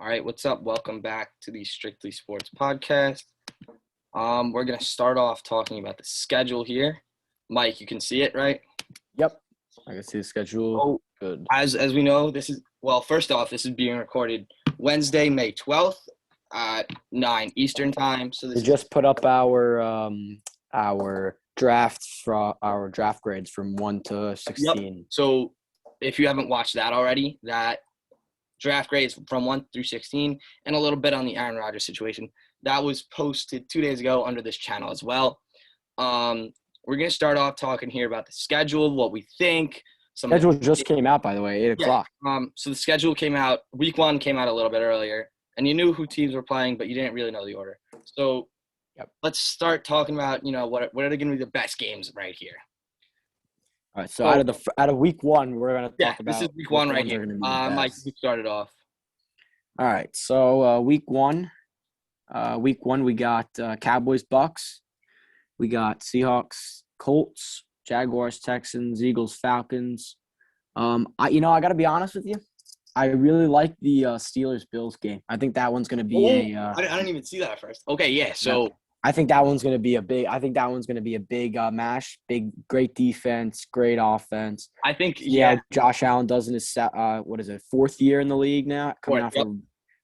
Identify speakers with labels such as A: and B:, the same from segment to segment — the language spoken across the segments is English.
A: All right, what's up? Welcome back to the Strictly Sports Podcast. We're gonna start off talking about the schedule here. Mike, you can see it, right?
B: Yep, I can see the schedule.
A: Oh,
B: Good.
A: As we know, first off, this is being recorded Wednesday, May 12th at 9 Eastern time. So
B: We just put up our drafts for our draft grades from 1 to 16.
A: Yep. So if you haven't watched that already, that draft grades from 1 through 16 and a little bit on the Aaron Rodgers situation. That was posted 2 days ago under this channel as well. We're going to start off talking here about the schedule, what we think.
B: Schedule just came out, by the way, 8 o'clock.
A: So the schedule came out. Week 1 came out a little bit earlier, and you knew who teams were playing, but you didn't really know the order. So Let's start talking about, what are going to be the best games right here.
B: All right, so out of week 1, we're going to talk about.
A: This is week 1 right here. Mike, you started off.
B: All right, so week 1, we got Cowboys, Bucks. We got Seahawks, Colts, Jaguars, Texans, Eagles, Falcons. I got to be honest with you. I really like the Steelers-Bills game. I think that one's going to be
A: I didn't even see that at first. Okay, yeah. So
B: I think that one's going to be a big. I think that one's going to be a big mash. Great defense, great offense.
A: I think
B: Josh Allen does in his 4th year in the league now, coming off a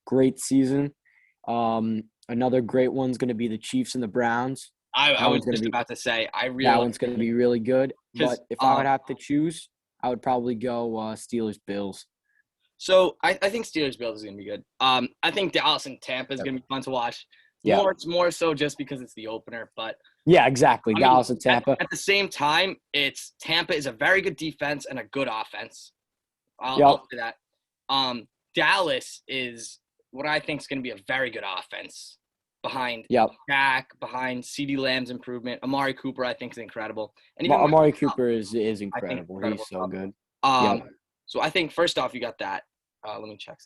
B: great season. Another great one's going to be the Chiefs and the Browns.
A: I was just about to say
B: that one's going to be really good. But if I would have to choose, I would probably go Steelers-Bills.
A: So I think Steelers-Bills is going to be good. I think Dallas and Tampa is going to be fun to watch.
B: Yeah.
A: More so just because it's the opener. But
B: yeah, exactly. Dallas and Tampa.
A: At the same time, Tampa is a very good defense and a good offense. I'll say that. Dallas is what I think is going to be a very good offense behind Dak, behind CeeDee Lamb's improvement. Amari Cooper, I think, is incredible. And even
B: Amari Cooper is incredible. He's so good.
A: So I think first off, you got that. Let me check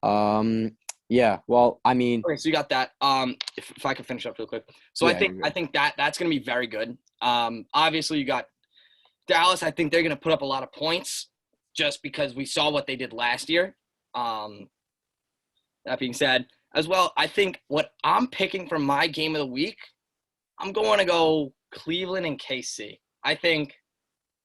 A: something.
B: Yeah. Well, I mean.
A: Okay, so you got that. If I could finish up real quick. So I think that's going to be very good. Obviously, you got Dallas. I think they're going to put up a lot of points just because we saw what they did last year. That being said, as well, I think what I'm picking for my game of the week, I'm going to go Cleveland and KC. I think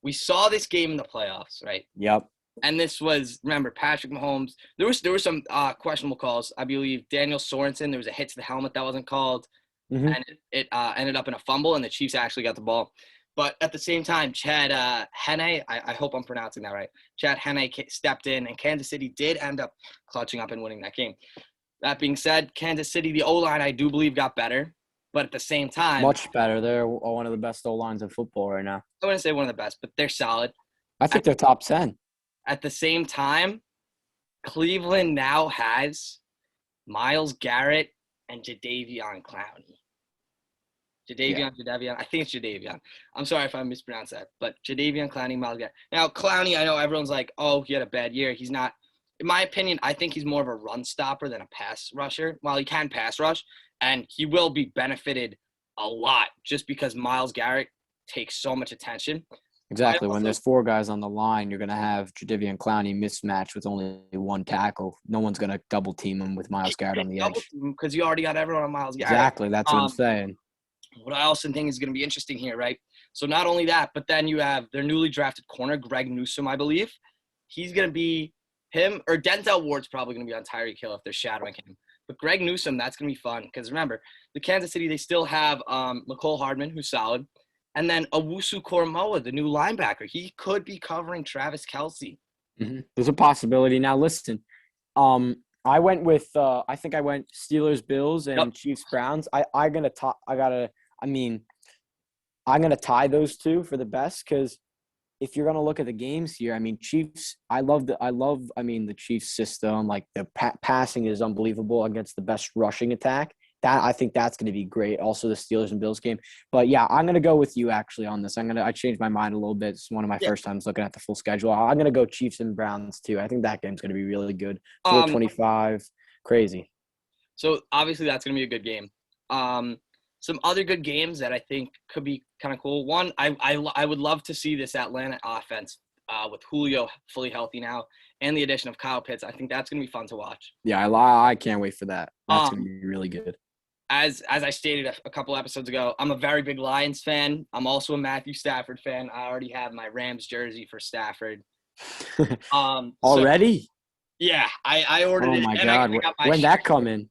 A: we saw this game in the playoffs, right?
B: Yep.
A: And this was, remember, Patrick Mahomes. There were some questionable calls. I believe Daniel Sorensen, there was a hit to the helmet that wasn't called, and it ended up in a fumble, and the Chiefs actually got the ball. But at the same time, Chad Henne, I hope I'm pronouncing that right, Chad Henne stepped in, and Kansas City did end up clutching up and winning that game. That being said, Kansas City, the O-line, I do believe, got better. But at the same time –
B: much better. They're one of the best O-lines in football right now.
A: I wouldn't say one of the best, but they're solid.
B: I think they're top 10.
A: At the same time, Cleveland now has Myles Garrett and Jadeveon Clowney. Jadeveon. I think it's Jadeveon. I'm sorry if I mispronounced that, but Jadeveon Clowney, Myles Garrett. Now, Clowney, I know everyone's like, oh, he had a bad year. He's not. In my opinion, I think he's more of a run stopper than a pass rusher. While he can pass rush, and he will be benefited a lot just because Myles Garrett takes so much attention.
B: Exactly. When there's 4 guys on the line, you're going to have Jadeveon Clowney mismatched with only 1 tackle. No one's going to double team him with Myles Garrett on the edge.
A: Because you already got everyone on Myles Garrett.
B: Exactly. That's what I'm saying.
A: What I also think is going to be interesting here, right? So not only that, but then you have their newly drafted corner, Greg Newsome, I believe. He's going to be him, or Denzel Ward's probably going to be on Tyreek Hill if they're shadowing him. But Greg Newsome, that's going to be fun. Because remember, the Kansas City, they still have McCole Hardman, who's solid. And then Owusu Koromoa, the new linebacker. He could be covering Travis Kelce.
B: Mm-hmm. There's a possibility. Now, listen, I went with I think I went Steelers, Bills, and Chiefs, Browns. I'm going to tie those two for the best because if you're going to look at the games here, I mean, Chiefs, the Chiefs system. Like the passing is unbelievable against the best rushing attack. I think that's going to be great. Also, the Steelers and Bills game. But, yeah, I'm going to go with you actually on this. I changed my mind a little bit. It's one of my first times looking at the full schedule. I'm going to go Chiefs and Browns too. I think that game's going to be really good. 425, crazy.
A: So, obviously, that's going to be a good game. Some other good games that I think could be kind of cool. One, I would love to see this Atlanta offense with Julio fully healthy now and the addition of Kyle Pitts. I think that's going to be fun to watch.
B: Yeah, I can't wait for that. That's going to be really good.
A: As I stated a couple episodes ago, I'm a very big Lions fan. I'm also a Matthew Stafford fan. I already have my Rams jersey for Stafford.
B: Already?
A: So, yeah, I ordered it.
B: Oh my
A: And
B: God!
A: I got my
B: When that come in?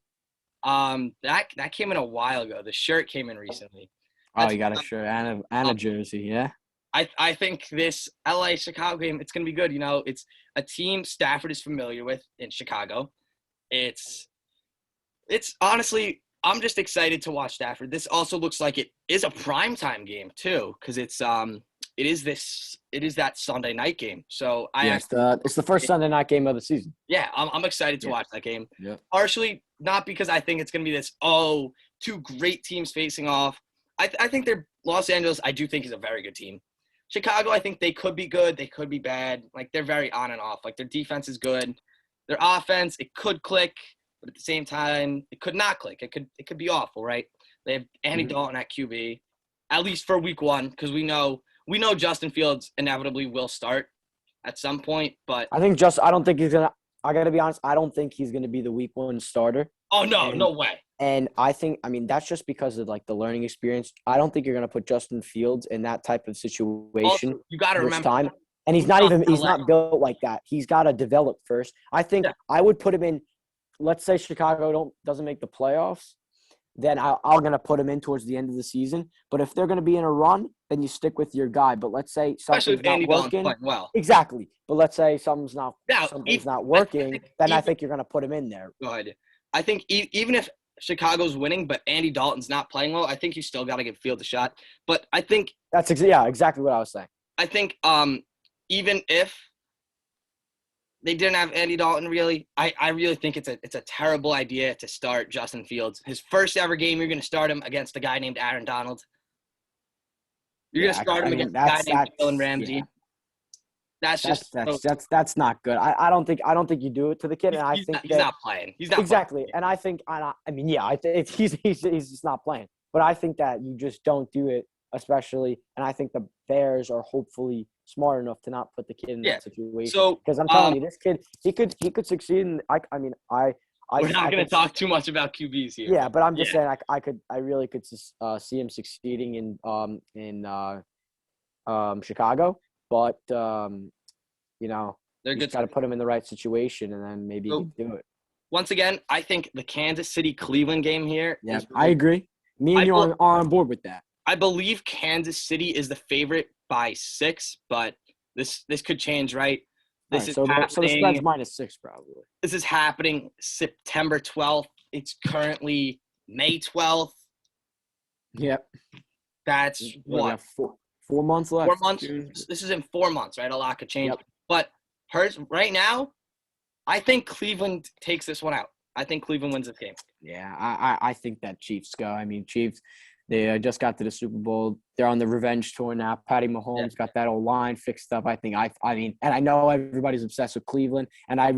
A: That came in a while ago. The shirt came in recently.
B: Oh, you got a shirt and a jersey, yeah.
A: I think this LA Chicago game, it's gonna be good. You know, it's a team Stafford is familiar with in Chicago. It's honestly, I'm just excited to watch Stafford. This also looks like it is a primetime game too, because it is that Sunday night game. So
B: it's the first Sunday night game of the season.
A: Yeah, I'm excited to watch that game.
B: Yeah.
A: Partially not because I think it's gonna be this two great teams facing off. I think they're Los Angeles. I do think is a very good team. Chicago, I think they could be good. They could be bad. Like, they're very on and off. Like, their defense is good. Their offense, it could click, but at the same time, it could not click. It could be awful, right? They have Andy Dalton at QB, at least for week 1, because we know Justin Fields inevitably will start at some point. But
B: I don't think he's gonna. I gotta be honest. I don't think he's gonna be the week 1 starter.
A: Oh no, no way.
B: And I mean, that's just because of like the learning experience. I don't think you're going to put Justin Fields in that type of situation.
A: Also, you got to remember.
B: Time. And he's not built like that. He's got to develop first. I think I would put him in, let's say Chicago doesn't make the playoffs, then I'm going to put him in towards the end of the season. But if they're going to be in a run, then you stick with your guy. But let's say something's not working.
A: Well.
B: Exactly. But let's say something's not working, I think you're going to put him in there.
A: Go ahead. I think even if Chicago's winning, but Andy Dalton's not playing well, I think you still got to give Fields a shot. But I think
B: that's exactly what I was saying.
A: I think even if they didn't have Andy Dalton, really, I really think it's a terrible idea to start Justin Fields. His first ever game, you're going to start him against a guy named Aaron Donald. You're going to start him against a guy named Jalen Ramsey.
B: Yeah.
A: That's
B: not good. I don't think you do it to the kid, and
A: he's not playing. He's not
B: exactly.
A: Playing.
B: And I think I think he's just not playing. But I think that you just don't do it, especially. And I think the Bears are hopefully smart enough to not put the kid in that situation.
A: So
B: because I'm telling you, this kid he could succeed. And
A: we're not going to talk too much about QBs here.
B: Yeah, but I'm just saying I really could see him succeeding in Chicago. But, you know, you just got to put him in the right situation, and then maybe he can do it.
A: Once again, I think the Kansas City-Cleveland game here.
B: Yeah, I agree. Me and you are on board with that.
A: I believe Kansas City is the favorite by 6, but this could change, right?
B: So the spread's -6 probably.
A: This is happening September 12th. It's currently May 12th.
B: Yep.
A: That's what?
B: 4 months left.
A: 4 months. This is in 4 months, right? A lot could change. Yep. But right now, I think Cleveland takes this one out. I think Cleveland wins this game.
B: Yeah, I think that Chiefs go. I mean, Chiefs, they just got to the Super Bowl. They're on the revenge tour now. Patty Mahomes got that old line fixed up. I mean, and I know everybody's obsessed with Cleveland, and I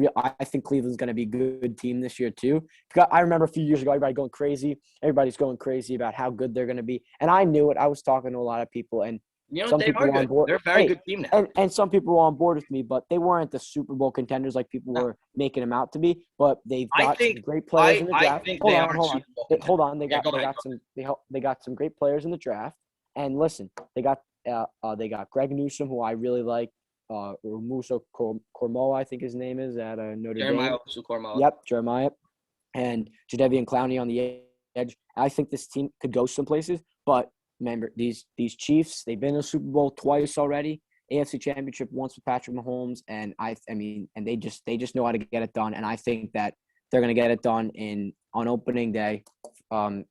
B: think Cleveland's going to be a good team this year too. I remember a few years ago, everybody's going crazy about how good they're going to be, and I knew it. I was talking to a lot of people, and some people were on board.
A: They're a very good team now.
B: And some people were on board with me, but they weren't the Super Bowl contenders like people were making them out to be. But they've got some great players in the draft. Hold on. They got some great players in the draft. And listen, they got Greg Newsome, who I really like. Muso Cormoa, I think his name is, at Notre Dame.
A: Jeremiah Cormoa.
B: Yep, Jeremiah. And Jadeveon Clowney on the edge. I think this team could go some places, but remember, these Chiefs, they've been in the Super Bowl twice already, AFC Championship once with Patrick Mahomes, and they just know how to get it done. And I think that they're going to get it done on opening day.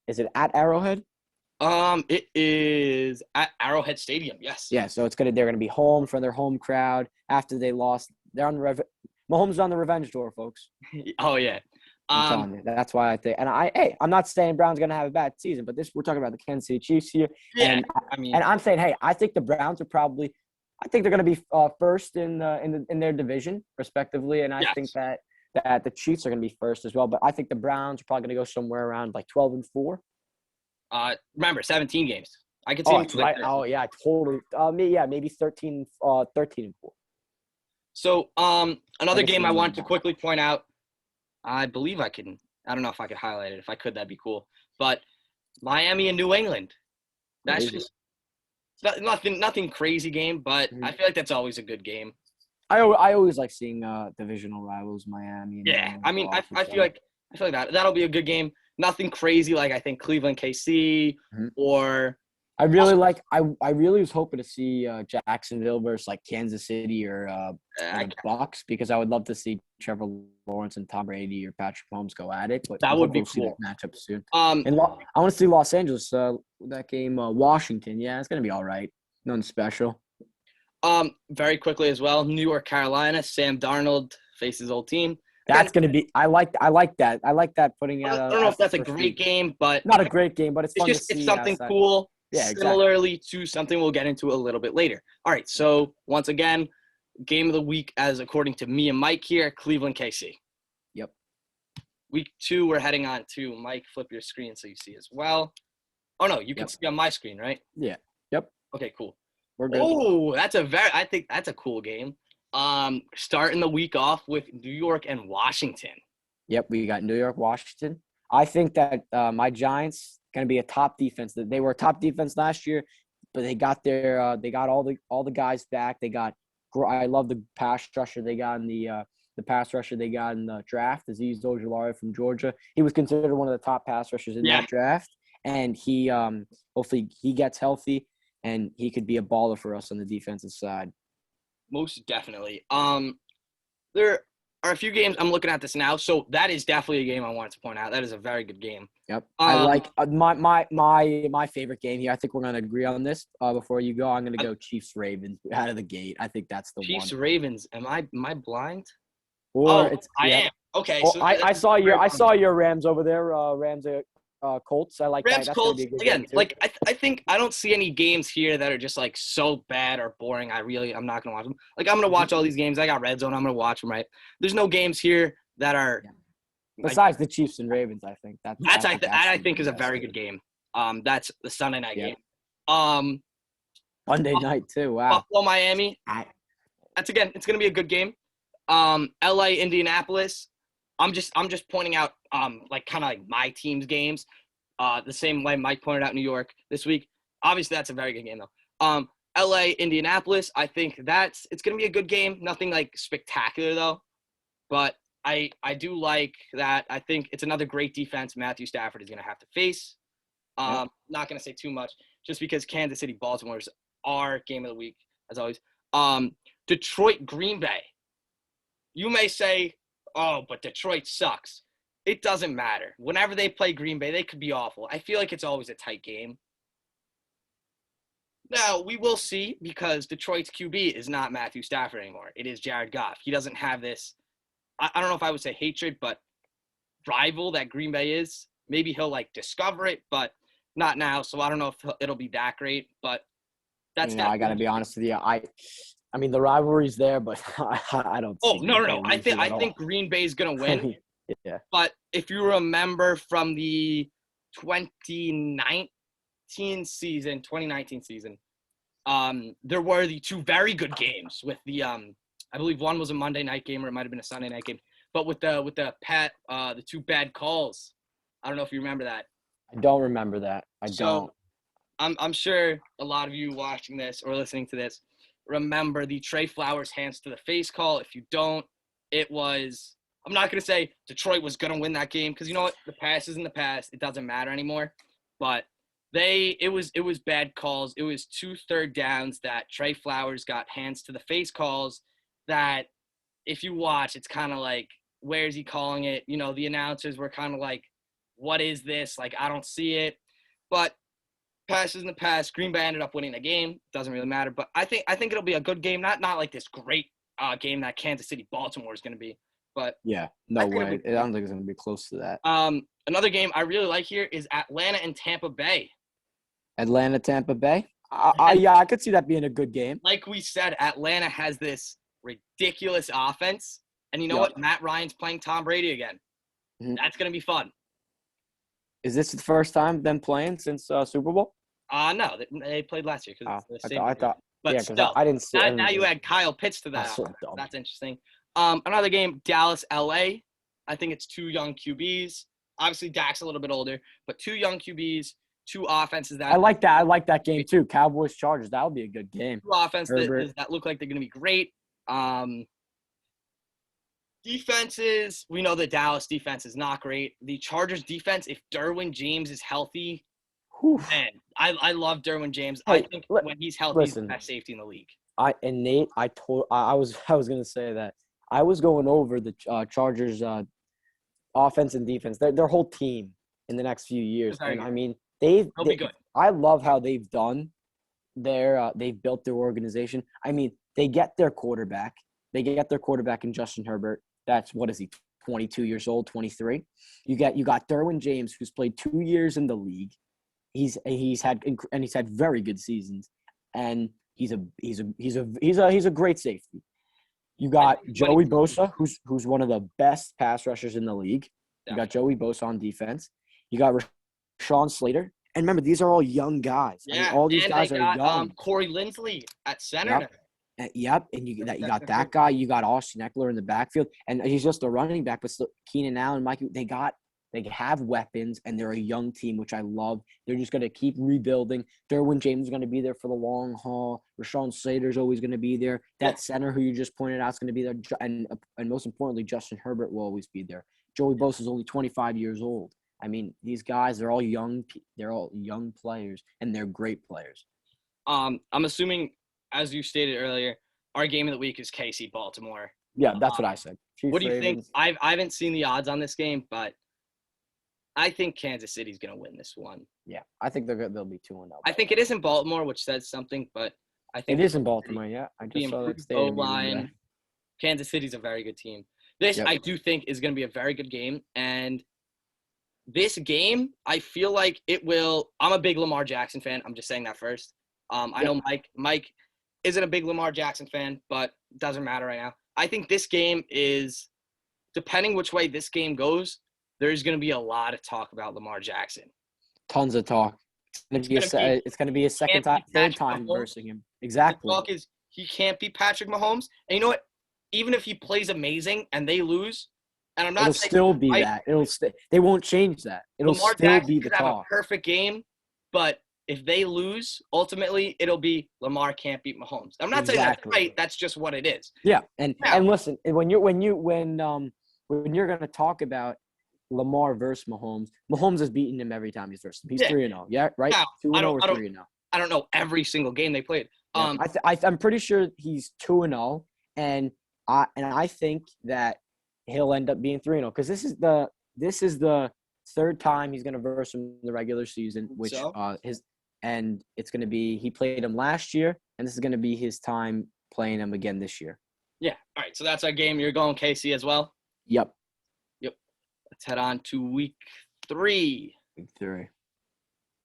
B: Is it at Arrowhead?
A: It is at Arrowhead Stadium. Yes.
B: Yeah, so they're going to be home for their home crowd after they lost. They're on Mahomes on the revenge tour, folks.
A: Oh yeah.
B: I'm telling you, that's why I think. And I'm not saying Brown's going to have a bad season, but we're talking about the Kansas City Chiefs here.
A: Yeah,
B: and I'm saying, hey, I think the Browns are probably, I think they're going to be first in their division, respectively, and I think that the Chiefs are going to be first as well. But I think the Browns are probably going to go somewhere around like 12-4.
A: Remember, 17 games. I could see.
B: Right. Oh yeah, totally. Maybe 13-4.
A: So,
B: I
A: another
B: guess
A: game I
B: we
A: wanted to quickly point out. I believe I can. I don't know if I could highlight it. If I could, that'd be cool. But Miami and New England.
B: what
A: That's
B: is it?
A: just nothing crazy game, but I
B: Mhm.
A: feel like that's always a good game.
B: I always like seeing divisional rivals Miami and New
A: Yeah,
B: England
A: I
B: go
A: mean,
B: off
A: I
B: each
A: feel
B: other.
A: like that'll be a good game. Nothing crazy like I think Cleveland KC
B: Mhm.
A: or
B: I really was hoping to see Jacksonville versus like Kansas City or
A: I,
B: the Bucks because I would love to see Trevor Lawrence and Tom Brady or Patrick Mahomes go at it. But
A: that
B: I'm
A: would
B: hoping
A: be
B: we'll see that
A: cool.
B: matchup soon.
A: Um,
B: And I want to see Los Angeles. That game, Washington. Yeah, it's gonna be all right. Nothing special.
A: very quickly as well. New York, Carolina. Sam Darnold faces old team again.
B: That's gonna be. I like that. I like that putting
A: I
B: out
A: don't know if
B: as the
A: that's a
B: first
A: great
B: week.
A: game, but
B: Not a great game, but it's fun to
A: it's
B: see
A: something
B: outside.
A: cool.
B: Yeah, exactly.
A: Similarly to something we'll get into a little bit later. All right, so once again, game of the week as according to me and Mike here, Cleveland KC.
B: Yep.
A: Week 2, we're heading on to Mike. Flip your screen so you see as well. Oh no, you can
B: Yep.
A: see on my screen, right?
B: Yeah. Yep.
A: Okay, cool.
B: We're good.
A: Oh, I think that's a cool game. Starting the week off with New York and Washington.
B: Yep, we got New York, Washington. I think that my Giants going to be a top defense. They were a top defense last year, but they got all the guys back. I love the pass rusher they got in the pass rusher they got in the draft, Azeez Ojulari from Georgia. He was considered one of the top pass rushers in
A: Yeah,
B: that draft, and he hopefully he gets healthy and he could be a baller for us on the defensive side.
A: most definitely. There are a few games I'm looking at this now, so that is definitely a game I wanted to point out. That is a very good game.
B: Yep. I like my favorite game here. I think we're gonna agree on this. Before you go, I'm gonna go Chiefs Ravens out of the gate. I think that's the
A: Chiefs
B: one.
A: Ravens. Am I blind?
B: Or
A: Oh,
B: it's
A: I
B: yep.
A: am. Okay,
B: Oh,
A: so
B: I saw your Rams over there. Rams Colts. I like that.
A: Rams
B: That's gonna be
A: Colts
B: a good game
A: again.
B: too.
A: Like I think I don't see any games here that are just like so bad or boring. I'm not gonna watch them. Like I'm gonna
B: Mhm.
A: watch all these games. I got Red Zone. I'm gonna watch them. Right. There's no games here that are.
B: Yeah.
A: Like,
B: Besides the Chiefs and Ravens, I think that's
A: I
B: gonna be
A: think
B: the
A: is a
B: best
A: very
B: game.
A: good game. That's the Sunday night
B: Yep.
A: game. Um,
B: Monday night too. Wow.
A: Buffalo Miami.
B: I,
A: It's gonna be a good game. LA Indianapolis. I'm just pointing out like kind of like my team's games. The same way Mike pointed out New York this week. Obviously, that's a very good game though. LA Indianapolis. I think it's gonna be a good game. Nothing like spectacular though, but I do like that. I think it's another great defense Matthew Stafford is gonna have to face.
B: yep.
A: Not gonna say too much just because Kansas City Baltimore is our game of the week as always. Detroit Green Bay. You may say, oh, but Detroit sucks. It doesn't matter. Whenever they play Green Bay, they could be awful. I feel like it's always a tight game. Now, we will see because Detroit's QB is not Matthew Stafford anymore. It is Jared Goff. He doesn't have this, I don't know if I would say hatred, but rival that Green Bay is. Maybe he'll like discover it, but not now. So I don't know if it'll be that great, but that's
B: I gotta
A: definitely.
B: be honest with you. I mean the rivalry's there, but I don't
A: Oh,
B: see
A: no,
B: Green
A: no,
B: Bay
A: no.
B: losing
A: I
B: at
A: think
B: all.
A: Green Bay's going to
B: I
A: win.
B: mean, yeah.
A: But if you remember from the 2019 season, there were the two very good games with the I believe one was a Monday night game or it might have been a Sunday night game, but with the two bad calls. I don't know if you remember that.
B: I don't remember that. I
A: So
B: don't.
A: I'm sure a lot of you watching this or listening to this remember the Trey Flowers hands to the face call. If you don't, it was. I'm not gonna say Detroit was gonna win that game because you know what, the past is in the past. It doesn't matter anymore. But it was bad calls. It was 2 third downs that Trey Flowers got hands to the face calls. That if you watch, it's kind of like where is he calling it? You know, the announcers were kind of like, what is this? Like I don't see it. But passes in the past. Green Bay ended up winning the game. Doesn't really matter, but I think it'll be a good game. Not like this great game that Kansas City Baltimore is going to be, but
B: Yeah,
A: I
B: no
A: think it'll
B: way.
A: be
B: I
A: fun.
B: don't think it's gonna be close to that.
A: Another game I really like here is Atlanta and Tampa Bay.
B: Atlanta, Tampa Bay.
A: And
B: Yeah, I could see that being a good game.
A: like we said, Atlanta has this ridiculous offense, and you know
B: Yep.
A: what? Matt Ryan's playing Tom Brady again.
B: Mhm.
A: That's going to be fun.
B: Is this the first time them playing since Super Bowl?
A: No, they played last year because
B: Oh,
A: it's the
B: I
A: same
B: thought I
A: division.
B: thought
A: But
B: Yeah, because
A: still,
B: I didn't see.
A: now you add Kyle Pitts to that.
B: That's so dumb.
A: That's interesting. Another game, Dallas, LA. I think it's two young QBs. Obviously, Dak's a little bit older, but two young QBs, two offenses that
B: I like that. I like that game too. Cowboys Chargers. That would be a good game.
A: two offenses that look like they're going to be great. Defenses, we know the Dallas defense is not great. The Chargers defense, if Derwin James is healthy, man, I love Derwin James.
B: Hey,
A: I think when he's healthy, he's the best safety in the league.
B: Nate, I was going to say that. I was going over the Chargers offense and defense, their whole team in the next few years. And I mean, they'll be good. I love how they've done they've built their organization. I mean, they get their quarterback. They get their quarterback in Justin Herbert. That's, what is he, 22 years old, 23? You got Derwin James, who's played 2 years in the league. He's had very good seasons, and he's a great safety. You got Joey Bosa, who's one of the best pass rushers in the league. You got Joey Bosa on defense. You got Rashawn Slater. And remember, these are all young guys.
A: Yeah,
B: I mean, all these guys are young.
A: Corey Linsley at center.
B: Yep, and you got that guy. You got Austin Eckler in the backfield, and he's just a running back. But still, Keenan Allen, Mike, they have weapons, and they're a young team, which I love. They're just going to keep rebuilding. Derwin James is going to be there for the long haul. Rashawn Slater's always going to be there. That center who you just pointed out is going to be there, and most importantly, Justin Herbert will always be there. Joey Bosa is only 25 years old. I mean, these guys, they're all young. They're all young players, and they're great players.
A: I'm assuming, as you stated earlier, our game of the week is KC Baltimore.
B: Yeah, that's what I said.
A: What do you think? I haven't seen the odds on this game, but I think Kansas City's going to win this one.
B: Yeah, I think they'll be 2-0.
A: I think it is in Baltimore, which says something, but I think
B: it is in Baltimore. Yeah, I just saw that stadium.
A: O-line. Kansas City's a very good team. This, I do think, is going to be a very good game, and this game, I feel like it will – I'm a big Lamar Jackson fan. I'm just saying that first. I know Mike isn't a big Lamar Jackson fan, but it doesn't matter right now. I think this game is – depending which way this game goes, there's going to be a lot of talk about Lamar Jackson.
B: Tons of talk. It's going to be a third time versus him. Exactly.
A: The talk is he can't beat Patrick Mahomes. And you know what? Even if he plays amazing and they lose – and I'm not
B: It'll still be that. They won't change that. It'll
A: Lamar
B: still
A: Jackson
B: be the
A: could have
B: talk.
A: a perfect game, but if they lose, ultimately it'll be Lamar can't beat Mahomes. I'm not saying that's right. That's just what it is.
B: Yeah, and listen, when you're going to talk about Lamar versus Mahomes, Mahomes has beaten him every time he's versus him. He's 3-0. Yeah, right. 2-0 or 3-0.
A: I don't know every single game they played.
B: Yeah, I'm pretty sure he's 2-0, and I think that he'll end up being 3-0 because this is the third time he's going to verse him in the regular season, which and it's going to be he played him last year, and this is going to be his time playing him again this year.
A: Yeah. All right. So that's our game. You're going KC as well.
B: Yep.
A: Let's head on to week 3.
B: Week 3.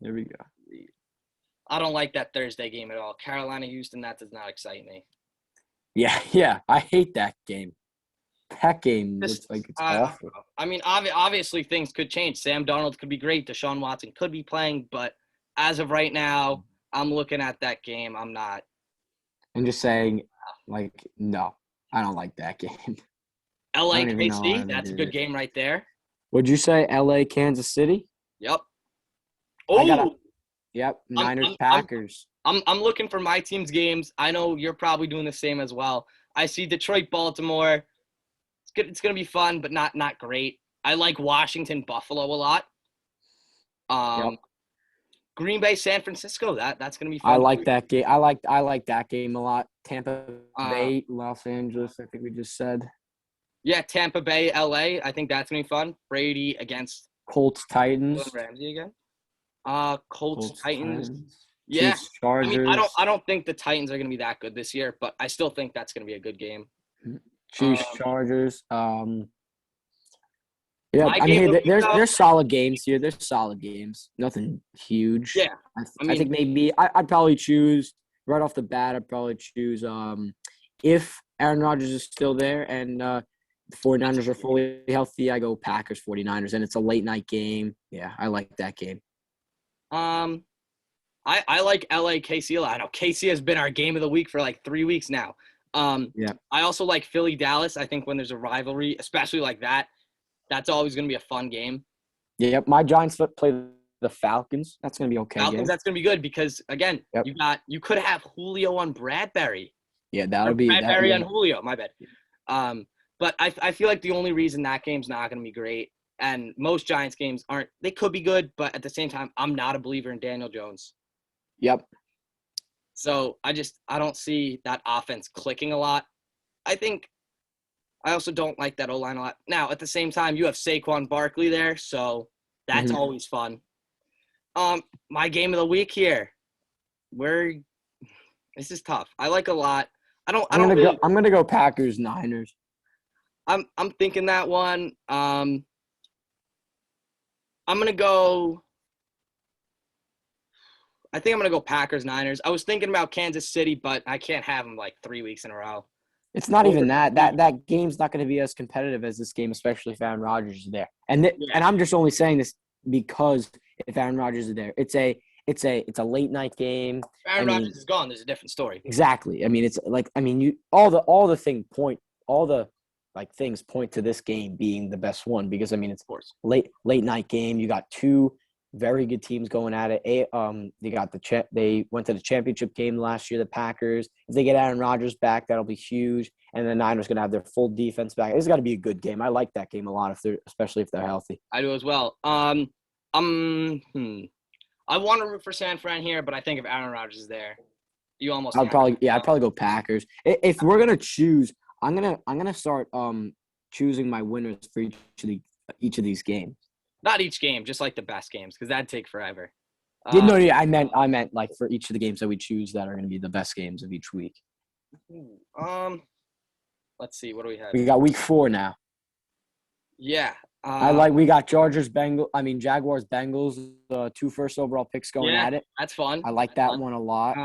B: There we go.
A: I don't like that Thursday game at all. Carolina, Houston. That does not excite me.
B: Yeah. I hate that game. That game looks like it's awful.
A: I mean, obviously things could change. Sam Darnold could be great. Deshaun Watson could be playing, but as of right now, I'm looking at that game. I'm not.
B: I'm just saying, no, I don't like that game.
A: LA KC, that's a good game right there.
B: Would you say LA Kansas City?
A: Yep. Oh.
B: Yep. Niners Packers.
A: I'm looking for my team's games. I know you're probably doing the same as well. I see Detroit Baltimore. It's gonna be fun, but not great. I like Washington Buffalo a lot. Green Bay San Francisco. That's gonna be fun.
B: I like that game. I like that game a lot. Tampa Bay Los Angeles. I think we just said.
A: Yeah, Tampa Bay LA. I think that's gonna be fun. Brady against
B: Colts Titans.
A: Ramsey again. Colts Titans. Yeah.
B: Chiefs, Chargers.
A: I mean, I don't think the Titans are gonna be that good this year, but I still think that's gonna be a good game.
B: Chiefs, Chargers. Yeah, I mean, there's solid games here. There's solid games. Nothing huge.
A: Yeah.
B: I think maybe I'd probably choose right off the bat. I'd probably choose if Aaron Rodgers is still there and the 49ers are fully healthy, I go Packers 49ers, and it's a late night game. Yeah, I like that game.
A: I'm I like LA KC a lot. I know KC has been our game of the week for like 3 weeks now.
B: Yeah.
A: I also like Philly Dallas. I think when there's a rivalry, especially like that, that's always going to be a fun game.
B: Yep. My Giants play the Falcons. That's going to be okay.
A: Falcons,
B: Game.
A: that's going to be good because again,
B: Yep.
A: you could have Julio on Bradbury.
B: Yeah, that'll
A: Or
B: be that.
A: Bradbury
B: Yeah.
A: on Julio. My bad. But I feel like the only reason that game's not going to be great, and most Giants games aren't. They could be good, but at the same time, I'm not a believer in Daniel Jones.
B: Yep.
A: So I don't see that offense clicking a lot. I also don't like that O-line a lot. Now, at the same time, you have Saquon Barkley there, so that's always fun. My game of the week here. This is tough. I like a lot.
B: I'm gonna go Packers Niners.
A: I'm thinking that one. I'm gonna go. I think I'm gonna go Packers Niners. I was thinking about Kansas City, but I can't have them like 3 weeks in a row.
B: It's not even that. That game's not going to be as competitive as this game, especially if Aaron Rodgers is there. And I'm just only saying this because if Aaron Rodgers is there, it's a late night game.
A: Aaron Rodgers is gone. There's a different story.
B: Exactly. I mean, it's like all the things point to this game being the best one because it's late night game. You got two very good teams going at it. They went to the championship game last year, the Packers. If they get Aaron Rodgers back, that'll be huge. And the Niners going to have their full defense back. It's got to be a good game. I like that game a lot especially if they're healthy.
A: I do as well. I want to root for San Fran here, but I think if Aaron Rodgers is there, you almost.
B: I'd probably go Packers. If we're gonna choose, I'm gonna start choosing my winners for each of these games.
A: Not each game, just like the best games, because that'd take forever.
B: I meant like for each of the games that we choose that are going to be the best games of each week.
A: Let's see, what do we have?
B: We got week 4 now.
A: Yeah.
B: We got Jaguars, Bengals, 2 first overall picks going at it.
A: That's fun.
B: I like that one a lot.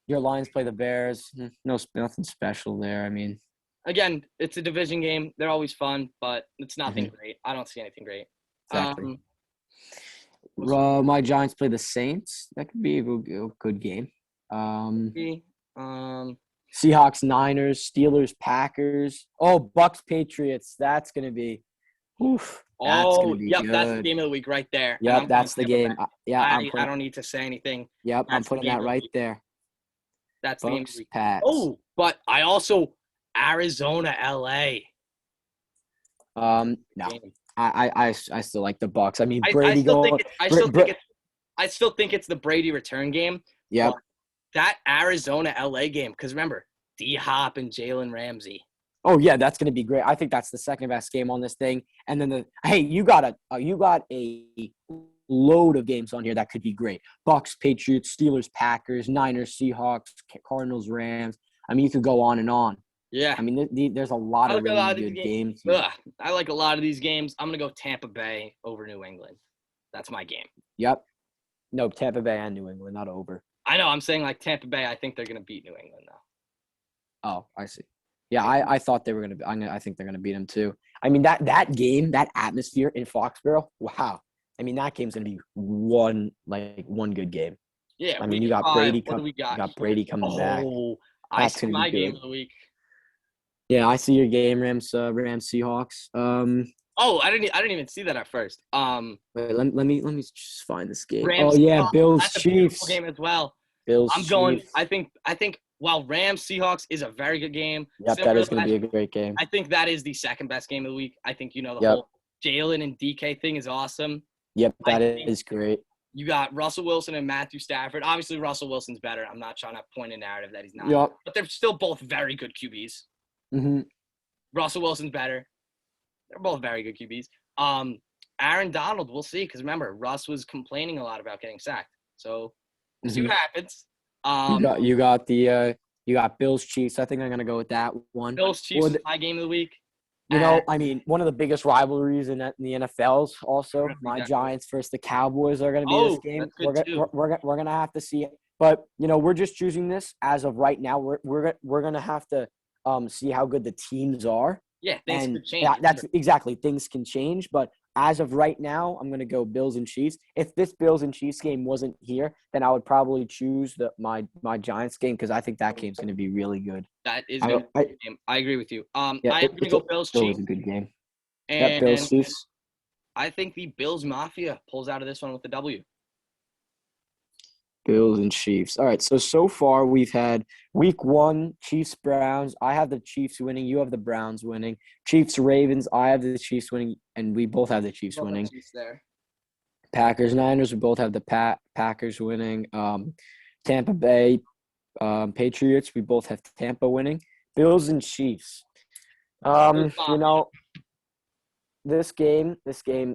B: Your Lions play the Bears. Nothing special there.
A: Again, it's a division game. They're always fun, but it's nothing great. I don't see anything great.
B: Exactly. My Giants play the Saints. That could be a good game. Seahawks, Niners, Steelers, Packers. Oh, Bucks, Patriots. That's going to be oof. That's going to be good.
A: That's the game of the week right there.
B: Yep, that's the game.
A: I don't need to say anything.
B: Yep, I'm putting that right there.
A: That's the game of the week.
B: Pats.
A: Oh, but I also Arizona, LA.
B: No. I still like the Bucks.
A: Brady I still think it's the Brady return game.
B: Yep.
A: That Arizona LA game, because remember, D-Hop and Jalen Ramsey.
B: Oh yeah, that's gonna be great. I think that's the second best game on this thing. And then you got a load of games on here that could be great. Bucks, Patriots, Steelers, Packers, Niners, Seahawks, Cardinals, Rams. You could go on and on.
A: Yeah.
B: There's a lot of really good games.
A: I like a lot of these games. I'm going to go Tampa Bay over New England. That's my game.
B: Yep. No, Tampa Bay and New England, not over.
A: I know. I'm saying like Tampa Bay, I think they're going to beat New England, though.
B: Oh, I see. Yeah, I thought they were going to – I think they're going to beat them too. That game, that atmosphere in Foxborough, wow. That game's going to be one good game.
A: Yeah.
B: You got Brady coming back.
A: Oh, I see my game of the week.
B: Yeah, I see your game, Rams Seahawks.
A: I didn't even see that at first.
B: Wait, let me just find this game.
A: Rams,
B: Bills
A: that's
B: Chiefs.
A: A game as well.
B: Bills.
A: I'm going. Chiefs. I think while Rams Seahawks is a very good game.
B: Yep, that is going to be a great game.
A: I think that is the second best game of the week. I think the whole Jalen and DK thing is awesome.
B: Yep, that is great.
A: You got Russell Wilson and Matthew Stafford. Obviously, Russell Wilson's better. I'm not trying to point a narrative that he's not.
B: Yep.
A: But they're still both very good QBs.
B: Mm-hmm.
A: Russell Wilson's better. They're both very good QBs. Aaron Donald, we'll see. Because remember, Russ was complaining a lot about getting sacked. So we'll see what happens.
B: You got Bills Chiefs. I think I'm gonna go with that one.
A: Bills Chiefs is my game of the week.
B: One of the biggest rivalries in the NFL's also my Giants versus the Cowboys are going to be this game. We're going to have to see it, but we're just choosing this as of right now. We're going to have to see how good the teams are,
A: Yeah, things
B: And
A: could change.
B: that's exactly, things can change. But as of right now, I'm going to go Bills and Chiefs. If this Bills and Chiefs game wasn't here, then I would probably choose my Giants game because I think that game's going to be really good.
A: That is
B: I,
A: going to
B: I
A: be a good game. I agree with you.
B: yeah,
A: I am going to go Bills
B: it's always
A: Chiefs,
B: a good game. Yep, Bills
A: and
B: Chiefs.
A: I think the Bills Mafia pulls out of this one with the W.
B: Bills and Chiefs. All right. So far we've had week 1, Chiefs Browns. I have the Chiefs winning. You have the Browns winning. Chiefs Ravens. I have the Chiefs winning, and we both have the Chiefs
A: Both have
B: winning.
A: Chiefs there.
B: Packers Niners. We both have the Packers winning. Tampa Bay Patriots. We both have Tampa winning. Bills and Chiefs.
A: Bills
B: You
A: Mafia.
B: know, this game,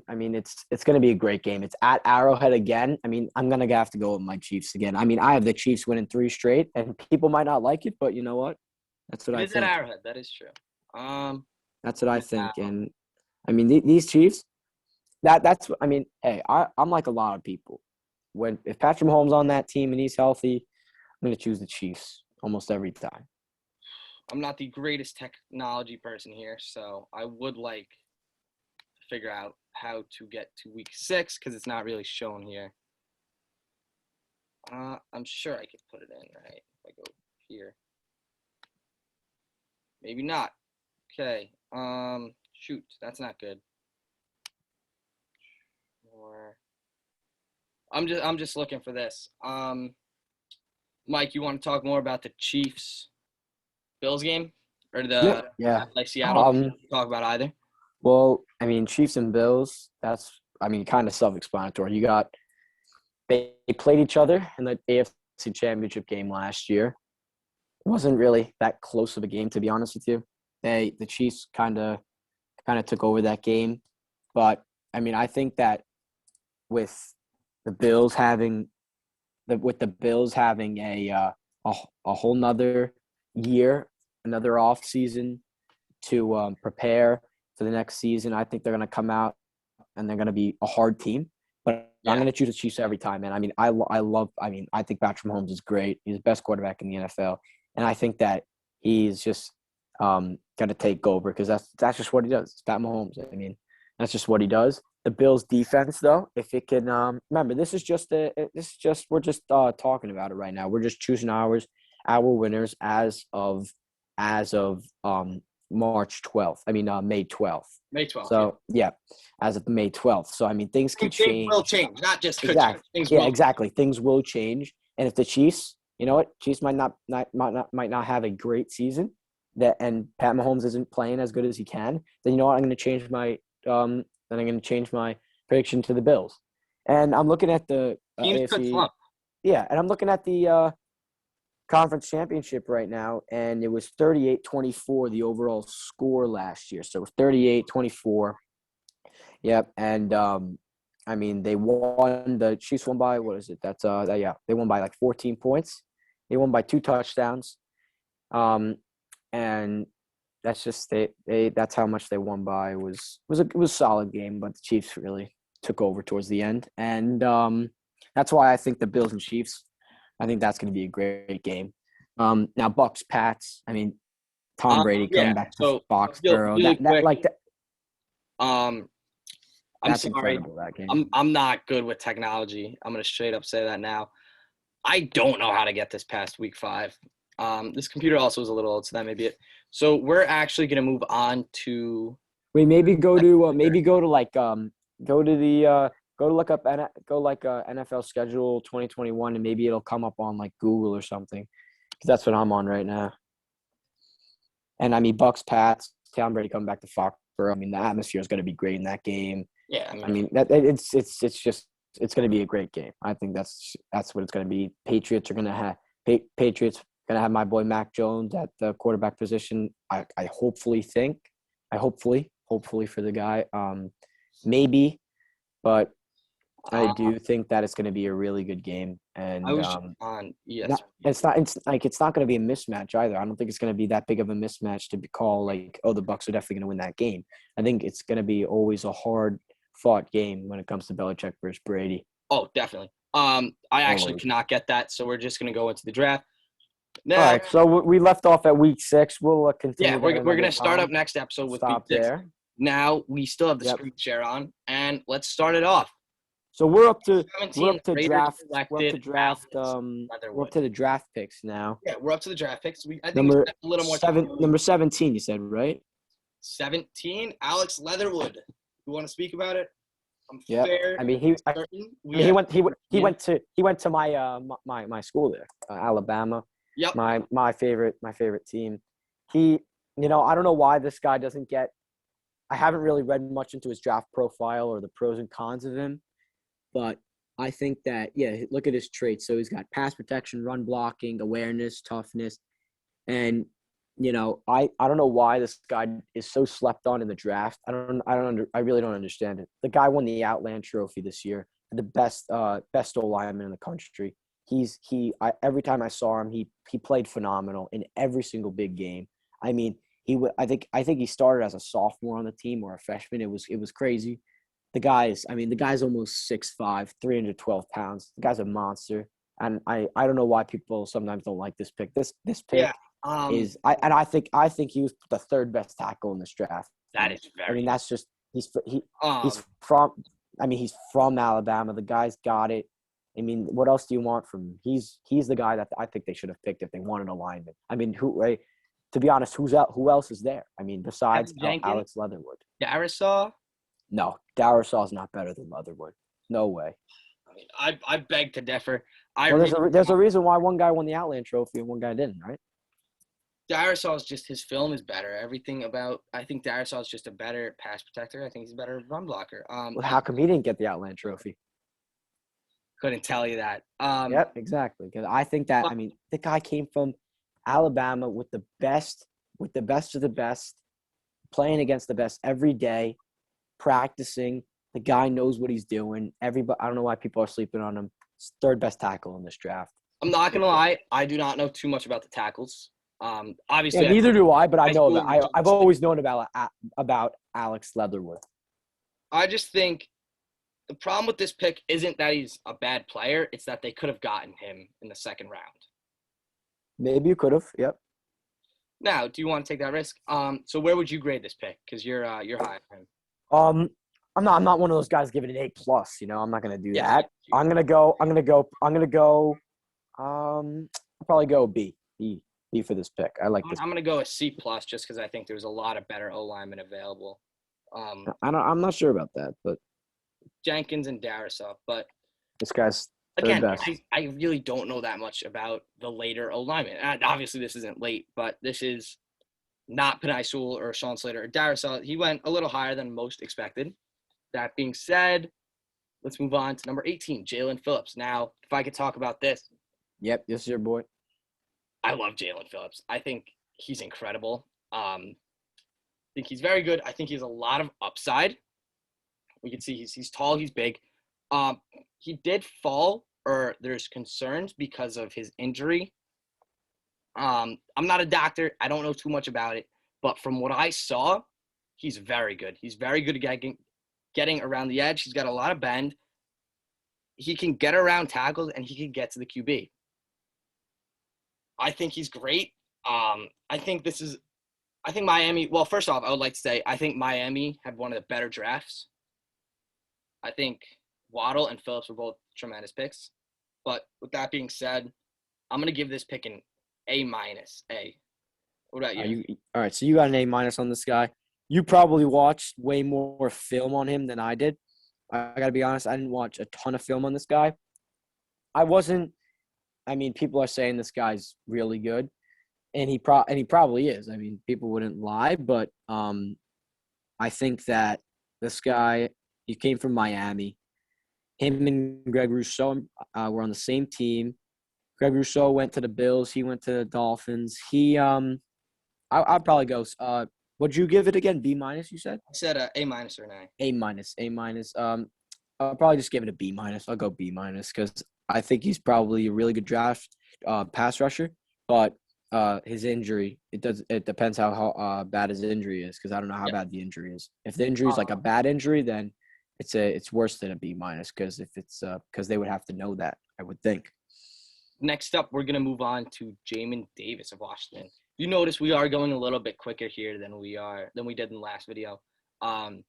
B: I mean, it's going to be a great game. It's at Arrowhead again. I mean, I'm going to have to go with my Chiefs again. I mean, I have the Chiefs winning 3 straight, and people might not like it, but you know what? That's what
A: It
B: I
A: is at
B: think.
A: Arrowhead. That is true.
B: That's what I think.
A: Now,
B: And I mean, these Chiefs, that's I mean, hey, I'm like a lot of people. If Patrick Mahomes on that team and he's healthy, I'm going to choose the Chiefs almost every time.
A: I'm not the greatest technology person here, so I would like to figure out how to get to week 6 because it's not really shown here. I'm sure I could put it in, right? If I go here. Maybe not. Okay. Shoot, that's not good. Or I'm just looking for this. Mike, you want to talk more about the Chiefs Bills game or
B: Yeah,
A: the
B: yeah.
A: like Seattle?
B: Um,
A: Talk about either.
B: well, I mean, Chiefs and Bills, that's I mean, kind of self-explanatory. They played each other in the AFC Championship game last year. It wasn't really that close of a game, to be honest with you. The Chiefs kind of took over that game, but I mean, I think that with the Bills having the Bills having a whole nother year, another off season to prepare for the next season, I think they're going to come out and they're going to be a hard team. But I'm
A: Yeah.
B: going to choose the Chiefs every time, man. I mean, I think Patrick Mahomes is great. He's the best quarterback in the NFL. And I think that he's just going to take over because that's just what he does. It's Pat Mahomes. I mean, that's just what he does. The Bills defense, though, if it can remember, we're just talking about it right now. We're just choosing our winners as of March 12th. I mean, May 12th.
A: May 12th.
B: So, yeah, as of May 12th. So, I mean, things can
A: Things
B: change.
A: will change, not just could
B: Exactly.
A: change. Things
B: Yeah,
A: will.
B: exactly. Things will change. And if the Chiefs, you know what, Chiefs might not have a great season, and Pat Mahomes isn't playing as good as he can, then you know what, I'm going to change my prediction to the Bills. And I'm looking at the
A: Teams could
B: AFC.
A: slump.
B: Yeah, and I'm looking at the conference championship right now, and it was 38-24 the overall score last year. So it was 38-24. Yep, and I mean the Chiefs won by what is it? They won by like 14 points. They won by 2 touchdowns. And that's just that's how much they won by. It was a solid game, but the Chiefs really took over towards the end. And that's why I think the Bills and Chiefs, I think that's going to be a great game. Now Bucks Pats, I mean Tom Brady coming back to
A: So
B: Foxborough.
A: really quick. I'm
B: That's
A: sorry.
B: incredible, that game.
A: I'm not good with technology. I'm gonna straight up say that now. I don't know how to get this past week 5. This computer also is a little old, so that may be it. So we're actually gonna move on to.
B: Wait, maybe go to look up NFL schedule 2021, and maybe it'll come up on like Google or something, because that's what I'm on right now. And I mean, Bucks Pats, Tom Brady coming back to Foxborough. I mean, the atmosphere is going to be great in that game.
A: Yeah,
B: I mean that it's going to be a great game. I think that's what it's going to be. Patriots going to have my boy Mac Jones at the quarterback position. I hopefully for the guy, maybe, but I do think that it's going to be a really good game. And
A: I was on ESPN.
B: it's not going to be a mismatch either. I don't think it's going to be that big of a mismatch to be called like, oh, the Bucks are definitely going to win that game. I think it's going to be always a hard fought game when it comes to Belichick versus Brady.
A: Oh, definitely. I actually
B: Always.
A: cannot get that, so we're just gonna go into the draft.
B: All
A: Now,
B: right, so we left off at week 6. We'll
A: yeah,
B: continue that
A: we're
B: another
A: gonna start up
B: time.
A: next episode with week
B: Stop
A: 6.
B: there.
A: Now we still have the
B: Yep.
A: screen share on, and let's start it off.
B: So we're up to
A: 17, the Raiders
B: draft. We're up
A: selected
B: to draft.
A: Alex
B: We're up
A: Leatherwood.
B: to the draft picks now.
A: Yeah, we're up to the draft picks. I think we
B: Number
A: spent a little more time.
B: 17. You said, right?
A: 17, Alex Leatherwood. You want to speak about it? I'm
B: Yep.
A: fair.
B: I mean, he went to my school there, Alabama.
A: Yep.
B: My favorite team. He, I don't know why this guy doesn't get. I haven't really read much into his draft profile or the pros and cons of him, but I think that look at his traits. So he's got pass protection, run blocking, awareness, toughness, and I don't know why this guy is so slept on in the draft. I really don't understand it. The guy won the Outland Trophy this year, the best O lineman in the country. Every time I saw him, he played phenomenal in every single big game. I mean, I think he started as a sophomore on the team or a freshman. It was crazy. The guy's almost 6'5", 312 pounds. The guy's a monster. And I don't know why people sometimes don't like this pick. This pick.
A: Yeah.
B: I think he was the third best tackle in this draft.
A: That is very.
B: I mean, that's just he's from Alabama. The guy's got it. I mean, what else do you want from him? He's the guy that I think they should have picked if they wanted a lineman. I mean, to be honest, who else is there? I mean, besides Alex Leatherwood.
A: Darisaw?
B: No, Darisaw's not better than Leatherwood. No way.
A: I mean, I beg to differ.
B: There's a reason why one guy won the Outland Trophy and one guy didn't, right?
A: Darisaw's just his film is better. I think Darisaw's just a better pass protector. I think he's a better run blocker.
B: Well, how come he didn't get the Outland Trophy?
A: Couldn't tell you that.
B: Yep, exactly. Because I think that the guy came from Alabama with the best of the best, playing against the best every day, practicing. The guy knows what he's doing. I don't know why people are sleeping on him. He's third best tackle in this draft.
A: I'm not gonna lie. I do not know too much about the tackles. Obviously,
B: yeah, neither do I. But I know that I've always known about Alex Leatherwood.
A: I just think the problem with this pick isn't that he's a bad player. It's that they could have gotten him in the second round.
B: Maybe you could have. Yep.
A: Now, do you want to take that risk? So where would you grade this pick? Because you're high on him.
B: I'm not one of those guys giving it an A+. I'm not gonna do that. I'm gonna go. I'll probably go B for this pick. I like this.
A: I'm gonna go a C+ just because I think there's a lot of better O linemen available.
B: I'm not sure about that, but
A: Jenkins and Darisaw, but
B: this guy's
A: again,
B: best.
A: I really don't know that much about the later O linemen. Obviously, this isn't late, but this is not Penei Sewell or Sean Slater or Darisaw. He went a little higher than most expected. That being said, let's move on to number 18, Jalen Phillips. Now, if I could talk about this.
B: Yep, this is your boy.
A: I love Jalen Phillips. I think he's incredible. I think he's very good. I think he has a lot of upside. We can see he's tall, he's big. He did fall, or there's concerns because of his injury. I'm not a doctor. I don't know too much about it. But from what I saw, he's very good. He's very good at getting around the edge. He's got a lot of bend. He can get around tackles, and he can get to the QB. I think he's great. I think Miami – well, first off, I would like to say I think Miami had one of the better drafts. I think Waddle and Phillips were both tremendous picks. But with that being said, I'm going to give this pick an A-. What about you?
B: All right, so you got an A- on this guy. You probably watched way more film on him than I did. I got to be honest, I didn't watch a ton of film on this guy. People are saying this guy's really good, and he probably is. I mean, people wouldn't lie, but I think that this guy, he came from Miami. Him and Greg Rousseau were on the same team. Greg Rousseau went to the Bills. He went to the Dolphins. I'd probably go. What'd you give it again? B-, you said?
A: I said A- or an
B: A-. I'll probably just give it a B-. I'll go B- because I think he's probably a really good draft pass rusher. But his injury, it depends how bad his injury is, because I don't know how bad the injury is. If the injury is like a bad injury, then it's worse than a B-, because if it's because they would have to know that, I would think.
A: next up, we're gonna move on to Jamin Davis of Washington. You notice we are going a little bit quicker here than we did in the last video. I'm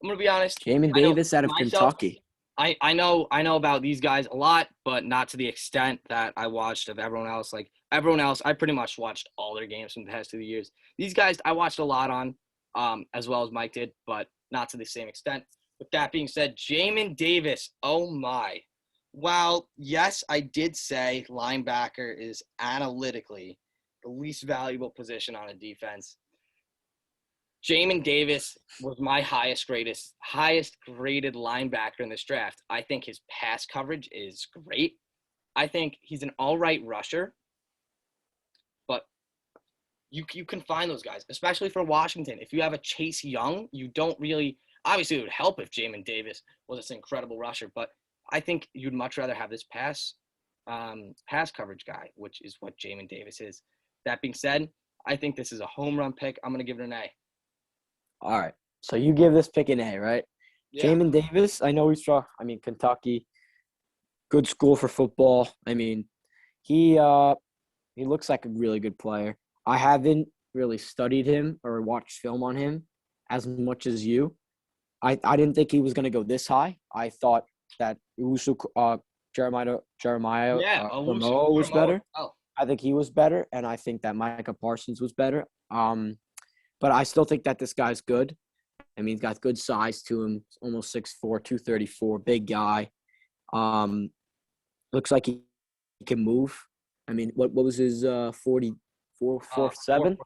A: gonna be honest.
B: Jamin
A: I know
B: Davis out of
A: myself.
B: Kentucky.
A: I know about these guys a lot, but not to the extent that I watched of everyone else. Like everyone else, I pretty much watched all their games from the past 2 years. These guys I watched a lot on, as well as Mike did, but not to the same extent. With that being said, Jamin Davis, oh my. While, yes, I did say linebacker is analytically the least valuable position on a defense, Jamin Davis was my highest graded linebacker in this draft. I think his pass coverage is great. I think he's an all right rusher, but you can find those guys, especially for Washington. If you have a Chase Young, you don't really – obviously it would help if Jamin Davis was this incredible rusher, but I think you'd much rather have this pass coverage guy, which is what Jamin Davis is. That being said, I think this is a home run pick. I'm going to give it an A.
B: All right. So you give this pick an A, right?
A: Yeah.
B: Jamin Davis, I know he's from, Kentucky. Good school for football. He looks like a really good player. I haven't really studied him or watched film on him as much as you. I didn't think he was going to go this high. I thought that Jeremiah Rameau was better.
A: Oh.
B: I think he was better, and I think that Micah Parsons was better. But I still think that this guy's good. He's got good size to him, almost 6'4", 234, big guy. Looks like he can move. What was his 4'7"?
A: 4'7".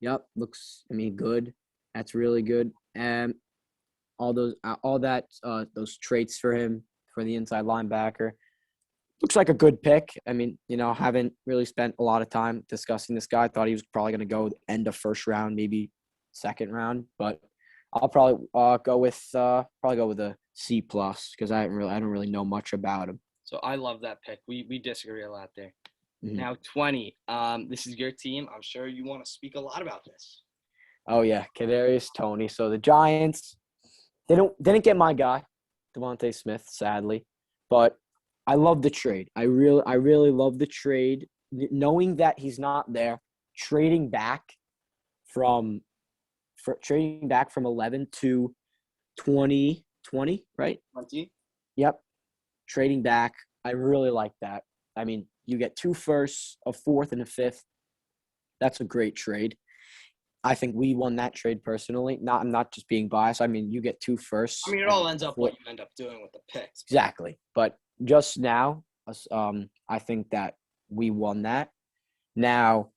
B: Yep, looks good. That's really good. And those traits for him for the inside linebacker. Looks like a good pick. Haven't really spent a lot of time discussing this guy. I thought he was probably going to go end of first round, maybe second round, but I'll probably go with a C plus because I don't really know much about him.
A: So I love that pick. We disagree a lot there.
B: Mm-hmm.
A: Now 20. This is your team. I'm sure you want to speak a lot about this.
B: Oh yeah, Kadarius Toney. So the Giants, they didn't get my guy, Devontae Smith, sadly, but I love the trade. I really love the trade. Knowing that he's not there, trading back from 11 to 20, right?
A: 20.
B: Yep. Trading back. I really like that. You get 2 firsts, a 4th, and a 5th. That's a great trade. I think we won that trade personally. I'm not just being biased. You get 2 firsts.
A: It all ends up what you end up doing with the picks.
B: Exactly. But just now, I think that we won that. Now,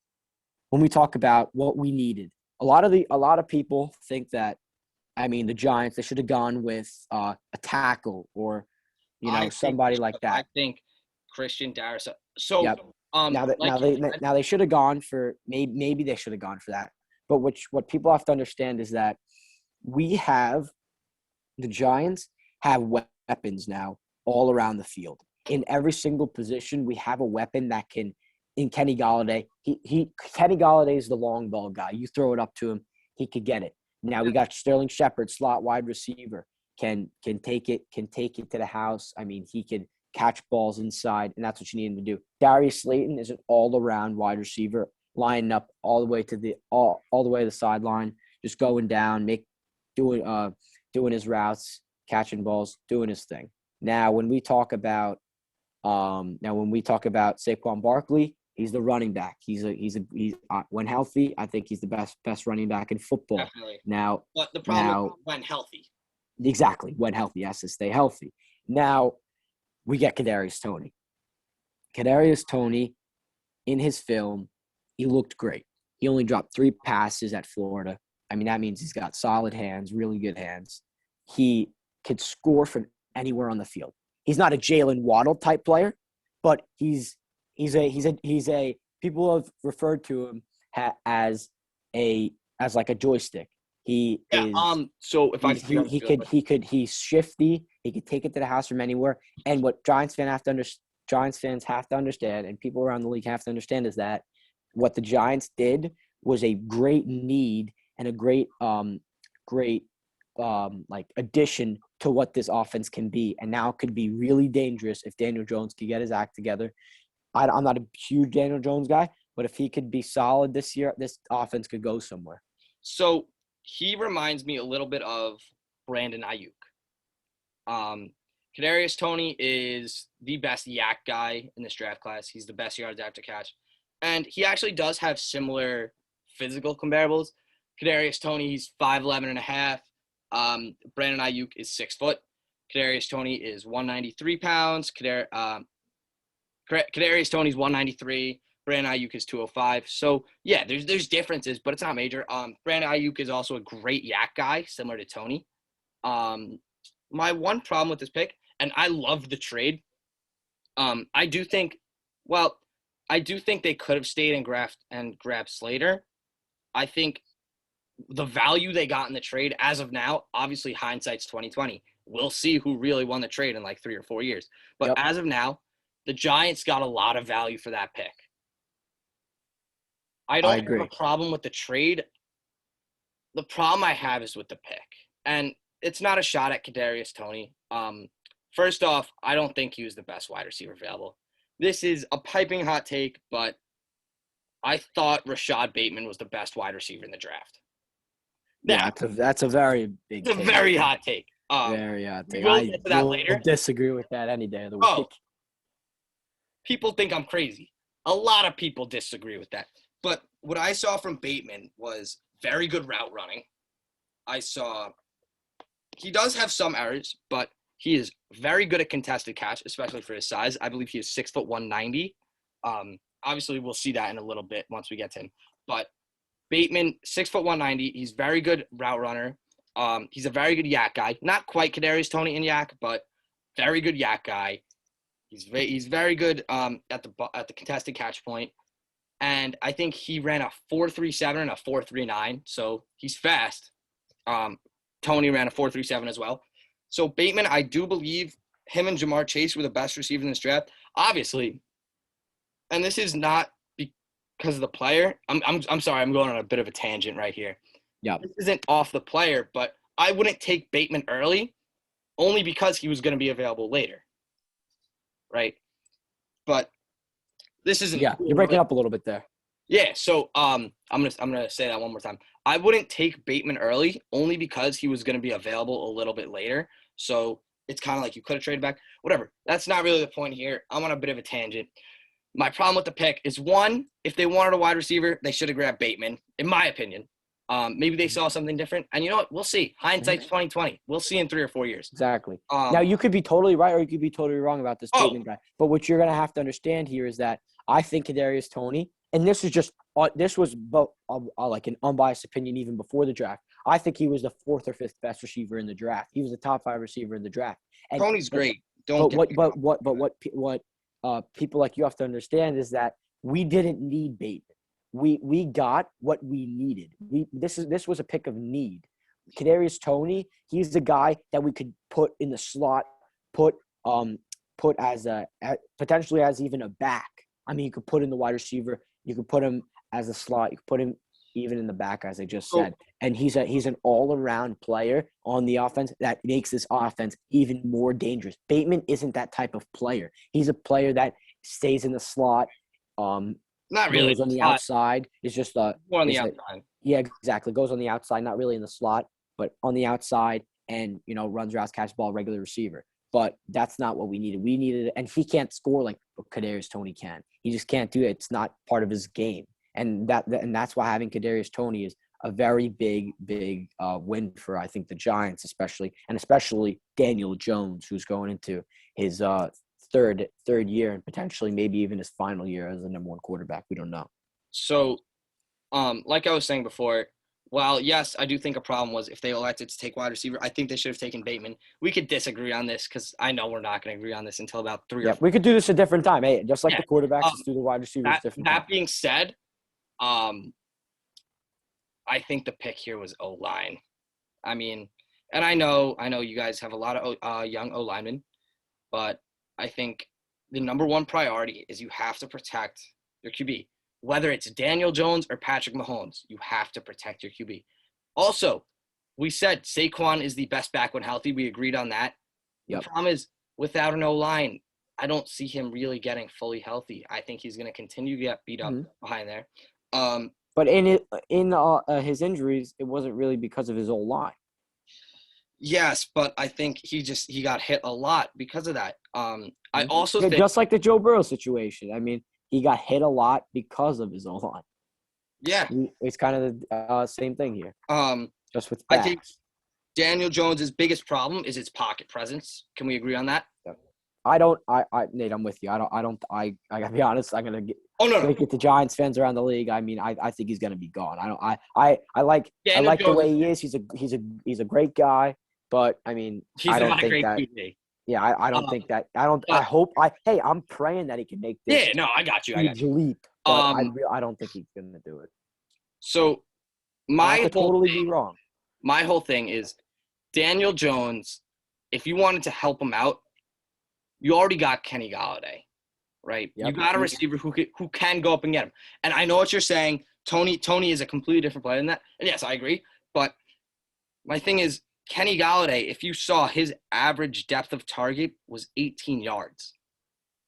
B: when we talk about what we needed, a lot of people think that, the Giants, they should have gone with a tackle or, somebody like that.
A: I think Christian Darrisaw. So,
B: yep. Now they should have gone for maybe they should have gone for that. But what people have to understand is that the Giants have weapons now all around the field. In every single position, we have a weapon that can. In Kenny Golladay, Kenny Golladay is the long ball guy. You throw it up to him, he could get it. Now we got Sterling Shepard, slot wide receiver, can take it to the house. He can catch balls inside, and that's what you need him to do. Darius Slayton is an all-around wide receiver, lining up all the way to the sideline, just going down, doing his routes, catching balls, doing his thing. Now when we talk about Saquon Barkley, he's the running back. He's when healthy, I think he's the best running back in football.
A: Definitely.
B: Now,
A: but the problem is when healthy.
B: Exactly, when healthy. He has to stay healthy. Now, we get Kadarius Toney. Kadarius Toney, in his film, he looked great. He only dropped 3 passes at Florida. That means he's got solid hands, really good hands. He could score from anywhere on the field. He's not a Jalen Waddle type player, but he's a people have referred to him as like a joystick. He's shifty. He could take it to the house from anywhere. And what Giants fans have to understand, and people around the league have to understand, is that what the Giants did was a great need and a great addition to what this offense can be. And now it could be really dangerous if Daniel Jones can get his act together. I'm not a huge Daniel Jones guy, but if he could be solid this year, this offense could go somewhere.
A: So he reminds me a little bit of Brandon Ayuk. Kadarius Toney is the best yak guy in this draft class. He's the best yards after catch. And he actually does have similar physical comparables. Kadarius Toney, he's 5'11 and a half. Brandon Ayuk is 6 foot. Kadarius Toney is 193 pounds. Kadarius Toney's 193. Brandon Ayuk is 205. So, yeah, there's differences, but it's not major. Brandon Ayuk is also a great yak guy, similar to Toney. My one problem with this pick, and I love the trade, I do think they could have stayed and grabbed Slater. I think the value they got in the trade as of now, obviously hindsight's 2020. We'll see who really won the trade in like 3 or 4 years. But As of now, the Giants got a lot of value for that pick. I don't have a problem with the trade. The problem I have is with the pick. And it's not a shot at Kadarius Toney. First off, I don't think he was the best wide receiver available. This is a piping hot take, but I thought Rashad Bateman was the best wide receiver in the draft.
B: Now, yeah, that's a very big take.
A: It's a very hot take.
B: Very hot take.
A: We'll get to that later.
B: Disagree with that any day of the week.
A: People think I'm crazy. A lot of people disagree with that. But what I saw from Bateman was very good route running. He does have some errors, but he is very good at contested catch, especially for his size. I believe he is 6 foot 190. Obviously, we'll see that in a little bit once we get to him. But Bateman, 6 foot 190. He's very good route runner. He's a very good yak guy. Not quite Kadarius Toney in yak, but very good yak guy. He's very good at the contested catch point. And I think he ran a 4.37 and a 4.39, so he's fast. Toney ran a 4.37 as well. So Bateman, I do believe him and Jamar Chase were the best receivers in this draft. Obviously, and this is not because of the player. I'm sorry, I'm going on a bit of a tangent right here.
B: Yeah.
A: This isn't off the player, but I wouldn't take Bateman early only because he was going to be available later. Right? But this isn't.
B: Yeah, you're breaking up a little bit there.
A: Yeah, so I'm gonna say that one more time. I wouldn't take Bateman early only because he was gonna be available a little bit later. So it's kind of like you could have traded back. Whatever. That's not really the point here. I'm on a bit of a tangent. My problem with the pick is, one, if they wanted a wide receiver, they should have grabbed Bateman, in my opinion. Maybe they saw something different. And you know what? We'll see. Hindsight's 2020. We'll see in 3 or 4 years.
B: Exactly. Now, you could be totally right or you could be totally wrong about this Bateman guy. But what you're going to have to understand here is that I think Kadarius Toney, and this was like an unbiased opinion even before the draft. I think he was the 4th or 5th best receiver in the draft. He was the top 5 receiver in the draft. And
A: Toney's great.
B: What people like you have to understand is that we didn't need Bateman. We got what we needed. This was a pick of need. Kadarius Toney, he's the guy that we could put in the slot, put as potentially as even a back. I mean, you could put in the wide receiver, you could put him as a slot, you could put him even in the back, as I just said. And he's an all-around player on the offense that makes this offense even more dangerous. Bateman isn't that type of player. He's a player that stays in the slot.
A: Not really.
B: Goes on the outside. It's just
A: more on the outside.
B: Yeah, exactly. Goes on the outside, not really in the slot, but on the outside, and runs routes, catches ball, regular receiver. But that's not what we needed. We needed, and he can't score like Kadarius Toney can. He just can't do it. It's not part of his game, and that's why having Kadarius Toney is a very big win for, I think, the Giants, especially Daniel Jones, who's going into his third year and potentially maybe even his final year as the number 1 quarterback. We don't know.
A: So, like I was saying before, while yes, I do think a problem was if they elected to take wide receiver, I think they should have taken Bateman. We could disagree on this because I know we're not going to agree on this until about 3 or 4.
B: We could do this a different time. Hey, just like the quarterbacks, let's do the wide receivers different time.
A: That being said, I think the pick here was O-line. I mean, and I know you guys have a lot of young O-linemen, but I think the number 1 priority is you have to protect your QB. Whether it's Daniel Jones or Patrick Mahomes, you have to protect your QB. Also, we said Saquon is the best back when healthy. We agreed on that. The
B: Yep.
A: problem is without an O-line, I don't see him really getting fully healthy. I think he's going to continue to get beat up behind there.
B: But in his injuries, it wasn't really because of his O-line.
A: Yes, but I think he got hit a lot because of that. I also think
B: just like the Joe Burrow situation. I mean, he got hit a lot because of his O-line.
A: Yeah,
B: it's kind of the same thing here. Just with
A: backs. I think Daniel Jones's biggest problem is his pocket presence. Can we agree on that?
B: Nate, I'm with you. I gotta be honest. I'm gonna get.
A: Oh no,
B: get the Giants fans around the league. I mean, I think he's gonna be gone. I like the way he is. He's a great guy, but I mean, I don't think that. QB. Yeah, I don't think that. I'm praying that he can make this.
A: Yeah, no, I got you.
B: Leap, but I don't think he's gonna do it.
A: So
B: I could totally be wrong.
A: My whole thing is Daniel Jones. If you wanted to help him out, you already got Kenny Golladay, right? Yep. You got a receiver who can go up and get him. And I know what you're saying. Tony is a completely different player than that. And yes, I agree. But my thing is Kenny Golladay, if you saw his average depth of target was 18 yards.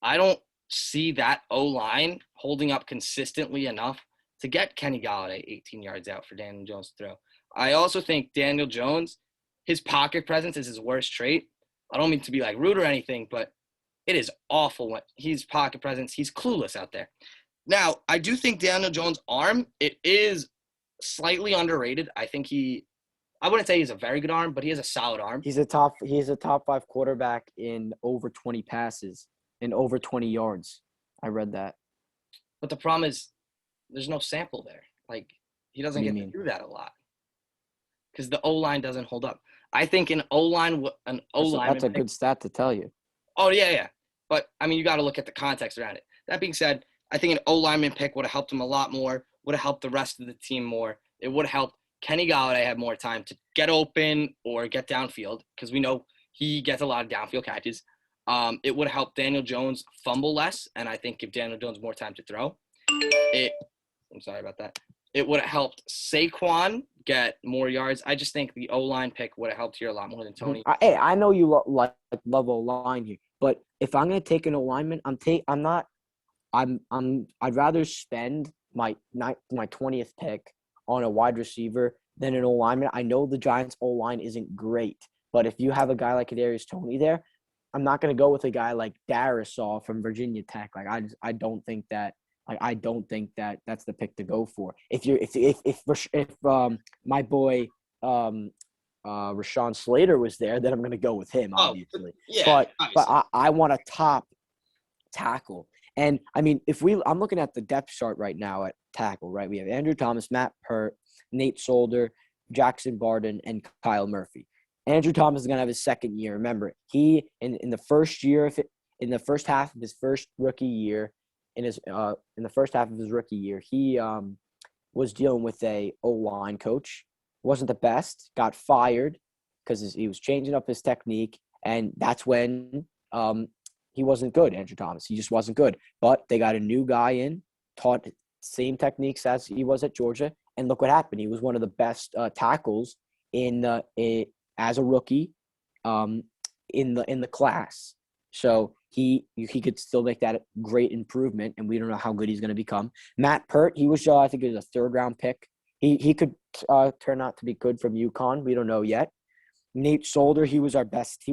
A: I don't see that O-line holding up consistently enough to get Kenny Golladay 18 yards out for Daniel Jones to throw. I also think Daniel Jones, his pocket presence is his worst trait. I don't mean to be like rude or anything, but it is awful when he's pocket presence. He's clueless out there. Now, I do think Daniel Jones' arm, it is slightly underrated. I think I wouldn't say he's a very good arm, but he has a solid arm.
B: He's a top 5 quarterback in over 20 passes and over 20 yards. I read that.
A: But the problem is there's no sample there. Like, he doesn't get to do that a lot because the O-line doesn't hold up. I think an O-line.
B: That's a good stat to tell you.
A: Oh, yeah. But, I mean, you got to look at the context around it. That being said, I think an O-lineman pick would have helped him a lot more, would have helped the rest of the team more. It would have helped Kenny Golladay have more time to get open or get downfield because we know he gets a lot of downfield catches. It would have helped Daniel Jones fumble less, and I think give Daniel Jones more time to throw. I'm sorry about that. It would have helped Saquon get more yards. I just think the O-line pick would have helped here a lot more than Tony.
B: I know you love O-line here. But if I'm gonna take an O-lineman, I'd rather spend my 20th pick on a wide receiver than an O-lineman. I know the Giants O-line isn't great, but if you have a guy like Kadarius Toney there, I'm not gonna go with a guy like Darisaw from Virginia Tech. Like I don't think that. Like I don't think that that's the pick to go for. If my boy Rashawn Slater was there, then I'm going to go with him, obviously. But I want a top tackle. And, I mean, I'm looking at the depth chart right now at tackle, right? We have Andrew Thomas, Matt Peart, Nate Solder, Jackson Barden, and Kyle Murphy. Andrew Thomas is going to have his second year. Remember, he, in the first year, in the first half of his first rookie year, in the first half of his rookie year, he was dealing with a O-line coach. Wasn't the best, got fired because he was changing up his technique, and that's when he wasn't good, Andrew Thomas. He just wasn't good. But they got a new guy in, taught same techniques as he was at Georgia, and look what happened. He was one of the best tackles as a rookie in the class. So he could still make that great improvement, and we don't know how good he's going to become. Matt Peart, he was I think he was a third-round pick. He could turn out to be good from UConn. We don't know yet. Nate Solder, he was our best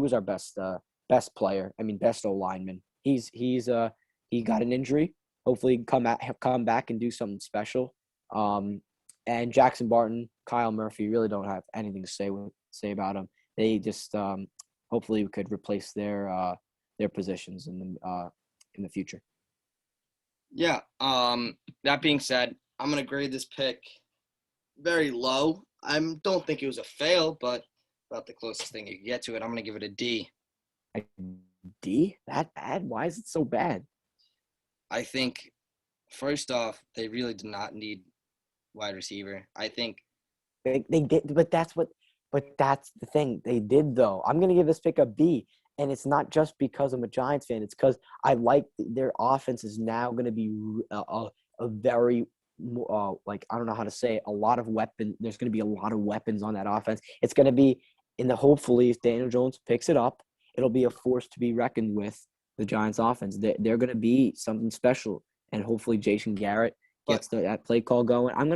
B: player. I mean, best O-lineman. He got an injury. Hopefully, come back and do something special. And Jackson Barton, Kyle Murphy, really don't have anything to say about them. They just hopefully we could replace their positions in the future.
A: Yeah. That being said, I'm gonna grade this pick very low. I don't think it was a fail, but about the closest thing you can get to it. I'm gonna give it a D.
B: A D? That bad? Why is it so bad?
A: I think first off, they really did not need wide receiver. I think
B: they did, but that's the thing. They did though. I'm gonna give this pick a B. And it's not just because I'm a Giants fan. It's because I like their offense is now going to be a very like I don't know how to say it, a lot of weapon. There's going to be a lot of weapons on that offense. It's going to be hopefully if Daniel Jones picks it up, it'll be a force to be reckoned with. The Giants offense, they're going to be something special, and hopefully Jason Garrett gets that play call going. I'm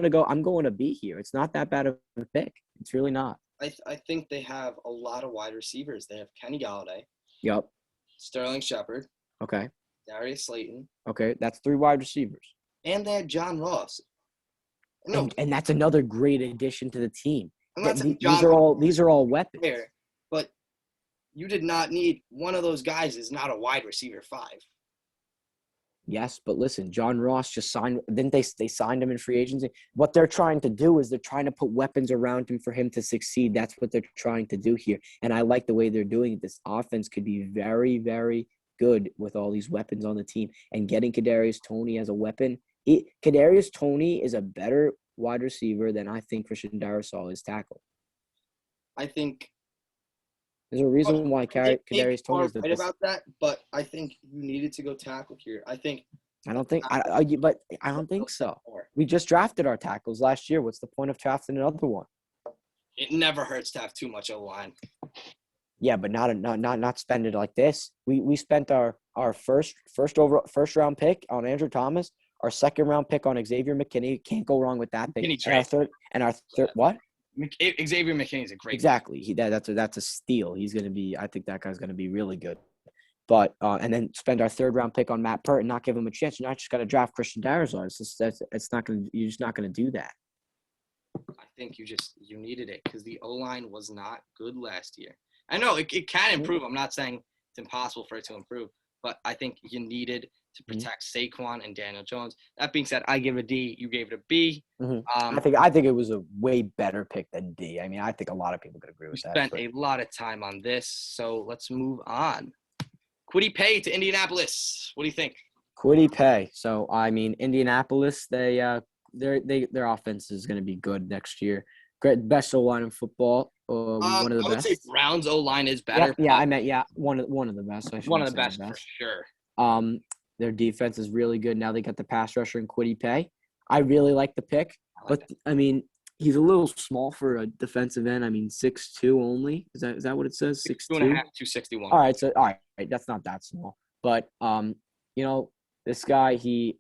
B: going to be here. It's not that bad of a pick. It's really not.
A: I think they have a lot of wide receivers. They have Kenny Galladay.
B: Yep.
A: Sterling Shepard.
B: Okay.
A: Darius Slayton.
B: Okay, that's 3 wide receivers.
A: And they had John Ross.
B: No, and that's another great addition to the team.
A: I'm not saying
B: these are all weapons.
A: Player, but you did not need one of those guys is not a wide receiver 5.
B: Yes, but listen, John Ross just signed. Didn't they signed him in free agency? What they're trying to do is they're trying to put weapons around him for him to succeed. That's what they're trying to do here. And I like the way they're doing it. This offense could be very, very good with all these weapons on the team. And getting Kadarius Toney as a weapon, Kadarius Toney is a better wide receiver than I think Christian Darrisaw is tackle.
A: I think
B: there's a reason why Kadarius Toney is the best.
A: About that, but I think you needed to go tackle here. I don't
B: think so. We just drafted our tackles last year. What's the point of drafting another one?
A: It never hurts to have too much O-line.
B: Yeah, but not spend it like this. We spent our first round pick on Andrew Thomas, our second round pick on Xavier McKinney. Can't go wrong with that pick. And our third what?
A: Xavier McKinney is a great
B: exactly. That's a steal. He's gonna be. I think that guy's gonna be really good. But and then spend our third round pick on Matt Pert and not give him a chance. You're not just gonna draft Christian Darrisaw. It's not gonna. You're just not gonna do that.
A: I think you needed it because the O-line was not good last year. I know it can improve. I'm not saying it's impossible for it to improve, but I think you needed to protect Saquon and Daniel Jones. That being said, I give it a D. You gave it a B.
B: I think it was a way better pick than D. I mean, I think a lot of people could agree with that.
A: We spent a lot of time on this, so let's move on. Kwity Paye to Indianapolis. What do you think?
B: Kwity Paye. So I mean, Indianapolis, their offense is going to be good next year. Great, best O-line in football. One of the best.
A: I would say Browns O-line is better.
B: Yeah, I meant one of the best.
A: One of the best for sure.
B: Their defense is really good. Now they got the pass rusher in Kwity Paye. I really like the pick, I mean, he's a little small for a defensive end. I mean, 6'2" only. Is that what it says? 6'2",
A: 261.
B: All right, that's not that small. But this guy he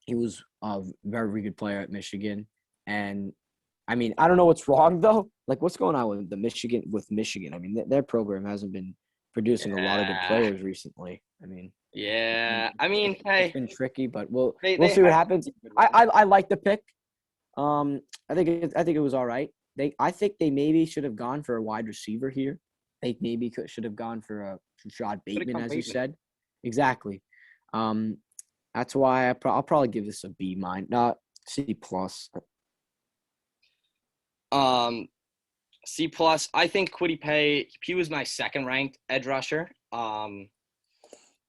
B: was a very, very good player at Michigan, and I mean, I don't know what's wrong though. Like, what's going on with Michigan? I mean, their program hasn't been producing a lot of good players recently. I mean.
A: Yeah, I mean, hey,
B: it's been tricky, but we'll see what happens. I like the pick. I think it was all right. I think they maybe should have gone for a wide receiver here. They maybe should have gone for a Rashad Bateman, as you said. Exactly. That's why I'll probably give this a B-, not C+.
A: C+. I think Kwity Paye. He was my second ranked edge rusher. I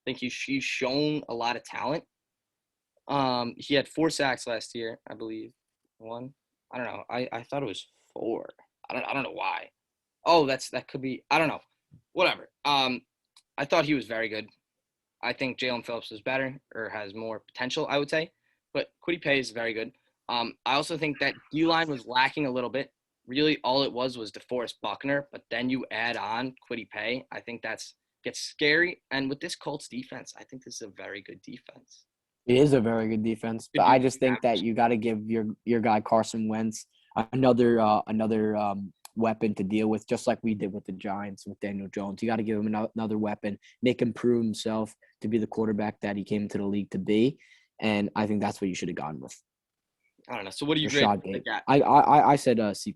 A: think he's shown a lot of talent. He had 4 sacks last year, I believe. 1. I don't know. I thought it was 4. I don't know why. Oh, that could be. I don't know. Whatever. I thought he was very good. I think Jalen Phillips is better or has more potential, I would say. But Kwity Paye is very good. I also think that D-line was lacking a little bit. Really, all it was DeForest Buckner. But then you add on Kwity Paye. I think gets scary. And with this Colts defense, I think this is a very good defense.
B: It is a very good defense. But I just think that you got to give your guy Carson Wentz another weapon to deal with, just like we did with the Giants with Daniel Jones. You got to give him another weapon, make him prove himself to be the quarterback that he came into the league to be. And I think that's what you should have gone with.
A: I don't know. So what do you grade?
B: I said C+.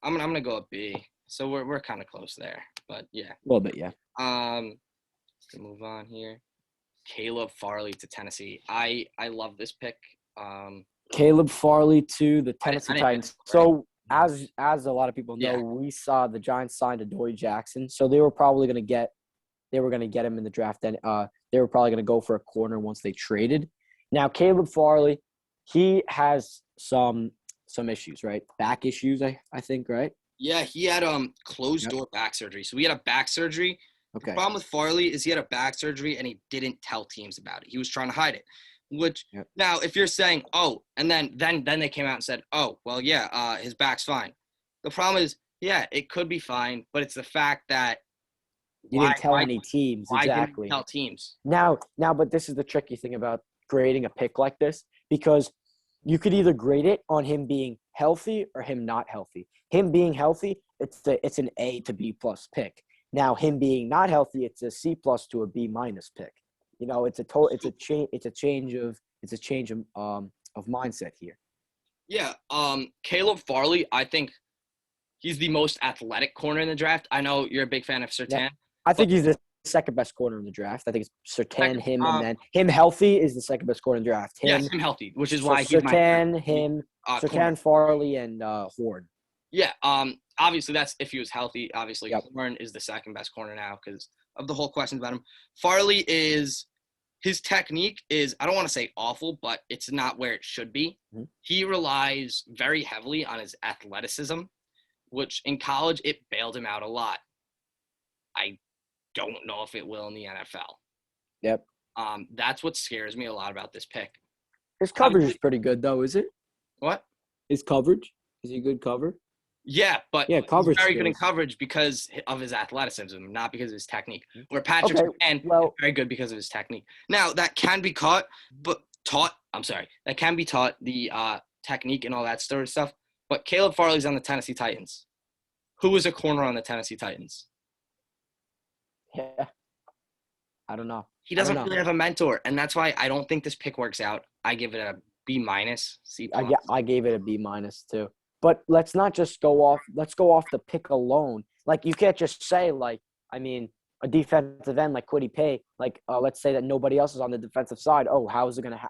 A: I'm gonna go a B. So we're kind of close there, but yeah.
B: A little bit, yeah.
A: To move on here, Caleb Farley to Tennessee. I love this pick.
B: Caleb Farley to the Tennessee Titans. So as a lot of people know, we saw the Giants signed Adoree Jackson, so they were probably going to get him in the draft. And they were probably going to go for a corner once they traded. Now Caleb Farley, he has some issues, right? Back issues, I think, right?
A: Yeah, he had closed door back surgery. So he had a back surgery.
B: Okay.
A: The problem with Farley is he had a back surgery and he didn't tell teams about it. He was trying to hide it. Which
B: Yep.
A: now, if you're saying, oh, and then they came out and said, oh, well, yeah, his back's fine. The problem is, yeah, it could be fine, but it's the fact that
B: You
A: why
B: didn't tell any teams
A: why didn't you
B: exactly.
A: tell teams?
B: Now, but this is the tricky thing about grading a pick like this, because you could either grade it on him being healthy or him not healthy. Him being healthy, it's an A to B plus pick. Now, him being not healthy, it's a C plus to a B minus pick. You know, it's a change of mindset here.
A: Yeah, Caleb Farley, I think he's the most athletic corner in the draft. I know you're a big fan of
B: Yeah,
A: Surtain,
B: I
A: but
B: think he's the second best corner in the draft. I think it's Surtain,
A: second,
B: him, and then him healthy is the second best corner in the draft.
A: yes,
B: Him,
A: him healthy, which is
B: so
A: why he's my
B: Surtain, him,
A: corner.
B: Surtain, Farley, and Horn.
A: Yeah, obviously that's if he was healthy. Obviously,
B: Yep.
A: Horn is the second best corner now because of the whole questions about him. Farley is his technique is, I don't want to say awful, but it's not where it should be.
B: Mm-hmm.
A: He relies very heavily on his athleticism, which in college it bailed him out a lot. I don't know if it will in the NFL.
B: Yep.
A: That's what scares me a lot about this pick.
B: His coverage is pretty good, though, is it?
A: What?
B: His coverage? Is he a good cover?
A: Yeah, but
B: Yeah, coverage
A: he's very good in
B: skills.
A: coverage because of his athleticism, not because of his technique. Where Patrick Surtain is very good because of his technique. Now, that can be taught, that can be taught, the technique and all that sort of stuff. But Caleb Farley's on the Tennessee Titans. Who was a corner on the Tennessee Titans?
B: Yeah. I don't know.
A: He doesn't really have a mentor, and that's why I don't think this pick works out. I give it a B minus, C plus.
B: I gave it a B minus too. But let's not just go off. Let's go off the pick alone. Like, you can't just say, like, I mean, a defensive end like Kwity Paye, like, let's say that nobody else is on the defensive side. Oh, how is it going to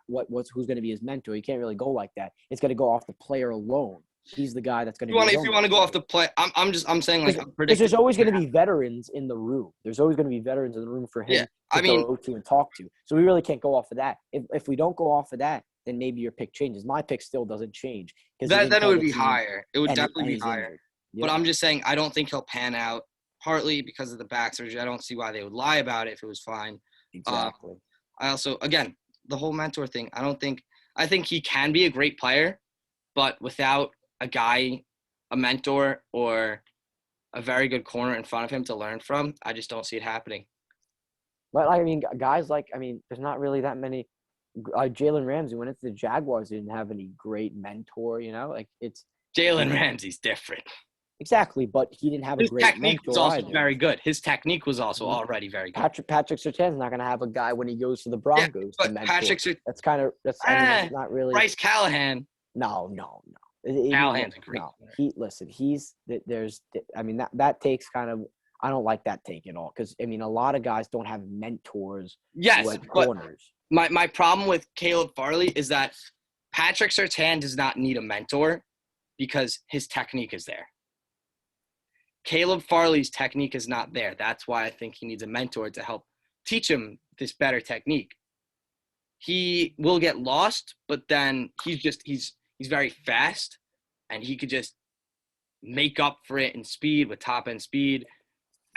B: who's going to be his mentor? You can't really go like that. It's going to go off the player alone. He's the guy that's going to
A: If you want to go off the play, I'm saying, like,
B: because there's always going to be veterans in the room. There's always going to be veterans in the room for him to go to and talk to. So we really can't go off of that. If we don't go off of that, then maybe your pick changes. My pick still doesn't change.
A: Then it would be higher. It would definitely be higher.
B: Yep.
A: But I'm just saying I don't think he'll pan out, partly because of the back surgery. I don't see why they would lie about it if it was fine.
B: Exactly.
A: I also, again, the whole mentor thing, I think he can be a great player, but without a guy, a mentor, or a very good corner in front of him to learn from, I just don't see it happening.
B: But, I mean, guys there's not really that many. Jalen Ramsey went into the Jaguars, didn't have any great mentor, like it's
A: Jalen Ramsey's different.
B: Exactly, but he didn't have a great mentor. His
A: technique was also very good. His technique was also already very good.
B: Patrick Surtain's not going to have a guy when he goes to the Broncos.
A: Yeah, but Patrick Surtain,
B: that's not really.
A: Bryce Callahan.
B: No.
A: Callahan's a great.
B: No, that takes kind of. I don't like that take at all because a lot of guys don't have mentors.
A: Yes, but
B: corners.
A: My problem with Caleb Farley is that Patrick Surtain does not need a mentor because his technique is there. Caleb Farley's technique is not there. That's why I think he needs a mentor to help teach him this better technique. He will get lost, but then he's very fast, and he could just make up for it in speed with top end speed.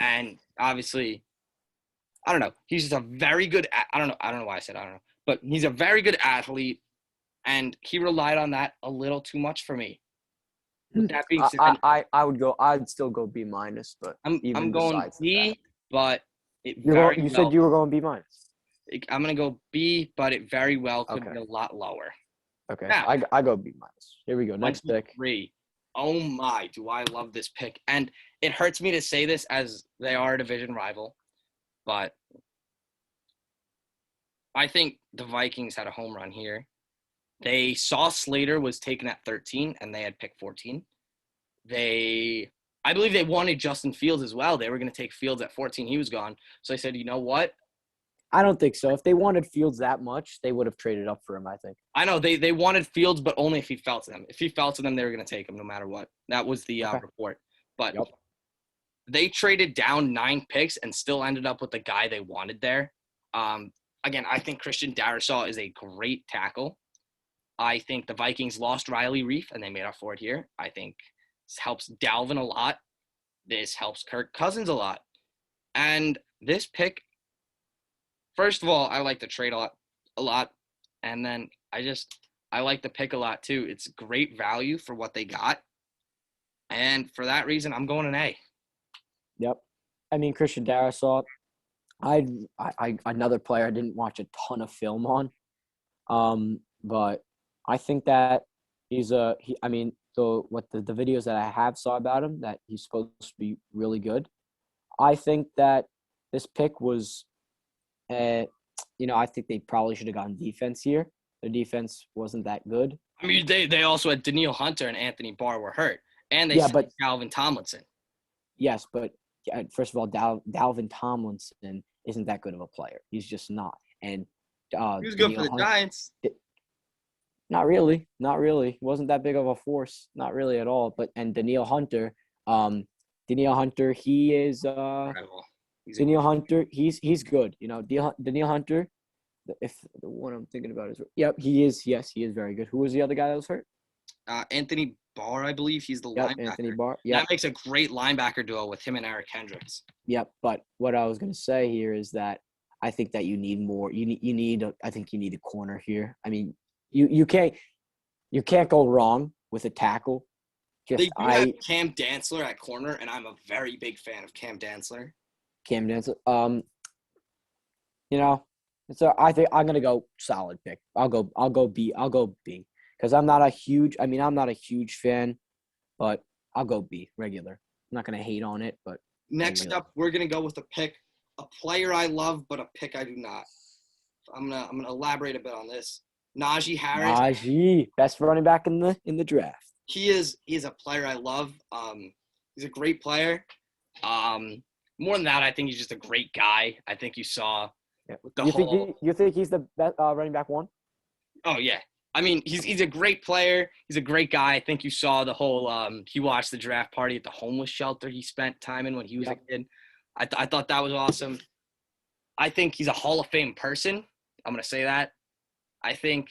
A: And obviously, I don't know. He's just a very good. I don't know why I said I don't know, but he's a very good athlete, and he relied on that a little too much for me. With that being said,
B: I'd still go B minus, but
A: I'm going B, but
B: you said you were going B minus.
A: I'm gonna go B, but it very well could be a lot lower.
B: Okay, now, I go B minus. Here we go. Next pick.
A: 3. Oh my, do I love this pick? And it hurts me to say this as they are a division rival, but I think the Vikings had a home run here. They saw Slater was taken at 13, and they had pick 14. I believe they wanted Justin Fields as well. They were going to take Fields at 14. He was gone. So they said, you know what?
B: I don't think so. If they wanted Fields that much, they would have traded up for him, I think.
A: I know. They wanted Fields, but only if he fell to them. If he fell to them, they were going to take him no matter what. That was the report. But they traded down 9 picks and still ended up with the guy they wanted there. Again, I think Christian Darrisaw is a great tackle. I think the Vikings lost Riley Reif, and they made up for it here. I think this helps Dalvin a lot. This helps Kirk Cousins a lot. And this pick, first of all, I like the trade a lot. And then I like the pick a lot too. It's great value for what they got. And for that reason, I'm going an A.
B: Yep. I mean, Christian Darrisaw, I another player I didn't watch a ton of film on. But I think that I mean, the videos that I have saw about him, that he's supposed to be really good. I think that this pick was, I think they probably should have gone defense here. Their defense wasn't that good.
A: I mean, they also had Daniil Hunter and Anthony Barr were hurt, and they
B: Yeah,
A: signed
B: but
A: Calvin Tomlinson.
B: yes, but first of all, Dalvin Tomlinson isn't that good of a player. He's just not. And
A: He was good for
B: Daniil
A: the
B: Hunt,
A: Giants.
B: not really, not really. He wasn't that big of a force, not really at all. But and Daniil Hunter, he is
A: Incredible.
B: Daniil Hunter, he's good. Daniil Hunter, if the one I'm thinking about is yep, he is. Yes, he is very good. Who was the other guy that was hurt?
A: Anthony Barr, I believe he's the
B: Yep,
A: linebacker.
B: Anthony Barr.
A: That
B: Yep,
A: makes a great linebacker duo with him and Eric Hendricks.
B: yep. But what I was gonna say here is that I think that you need more. I think you need a corner here. I mean, you can't go wrong with a tackle.
A: They
B: Just
A: do have Cam Dantzler at corner, and I'm a very big fan of Cam Dantzler.
B: Cam Dantzler. I think I'm gonna go solid pick. I'll go B. Because I'm not a huge fan, but I'll go B regular. I'm not gonna hate on it, but
A: Next up, we're gonna go with a player I love, but a pick I do not. I'm gonna elaborate a bit on this. Najee Harris.
B: Najee, best running back in the draft.
A: He is a player I love. He's a great player. More than that, I think he's just a great guy. I think you saw with the
B: you think he's the best running back one?
A: Oh yeah. I mean, he's a great player. He's a great guy. I think you saw the whole he watched the draft party at the homeless shelter he spent time in when he was a kid. I thought that was awesome. I think he's a Hall of Fame person. I'm going to say that. I think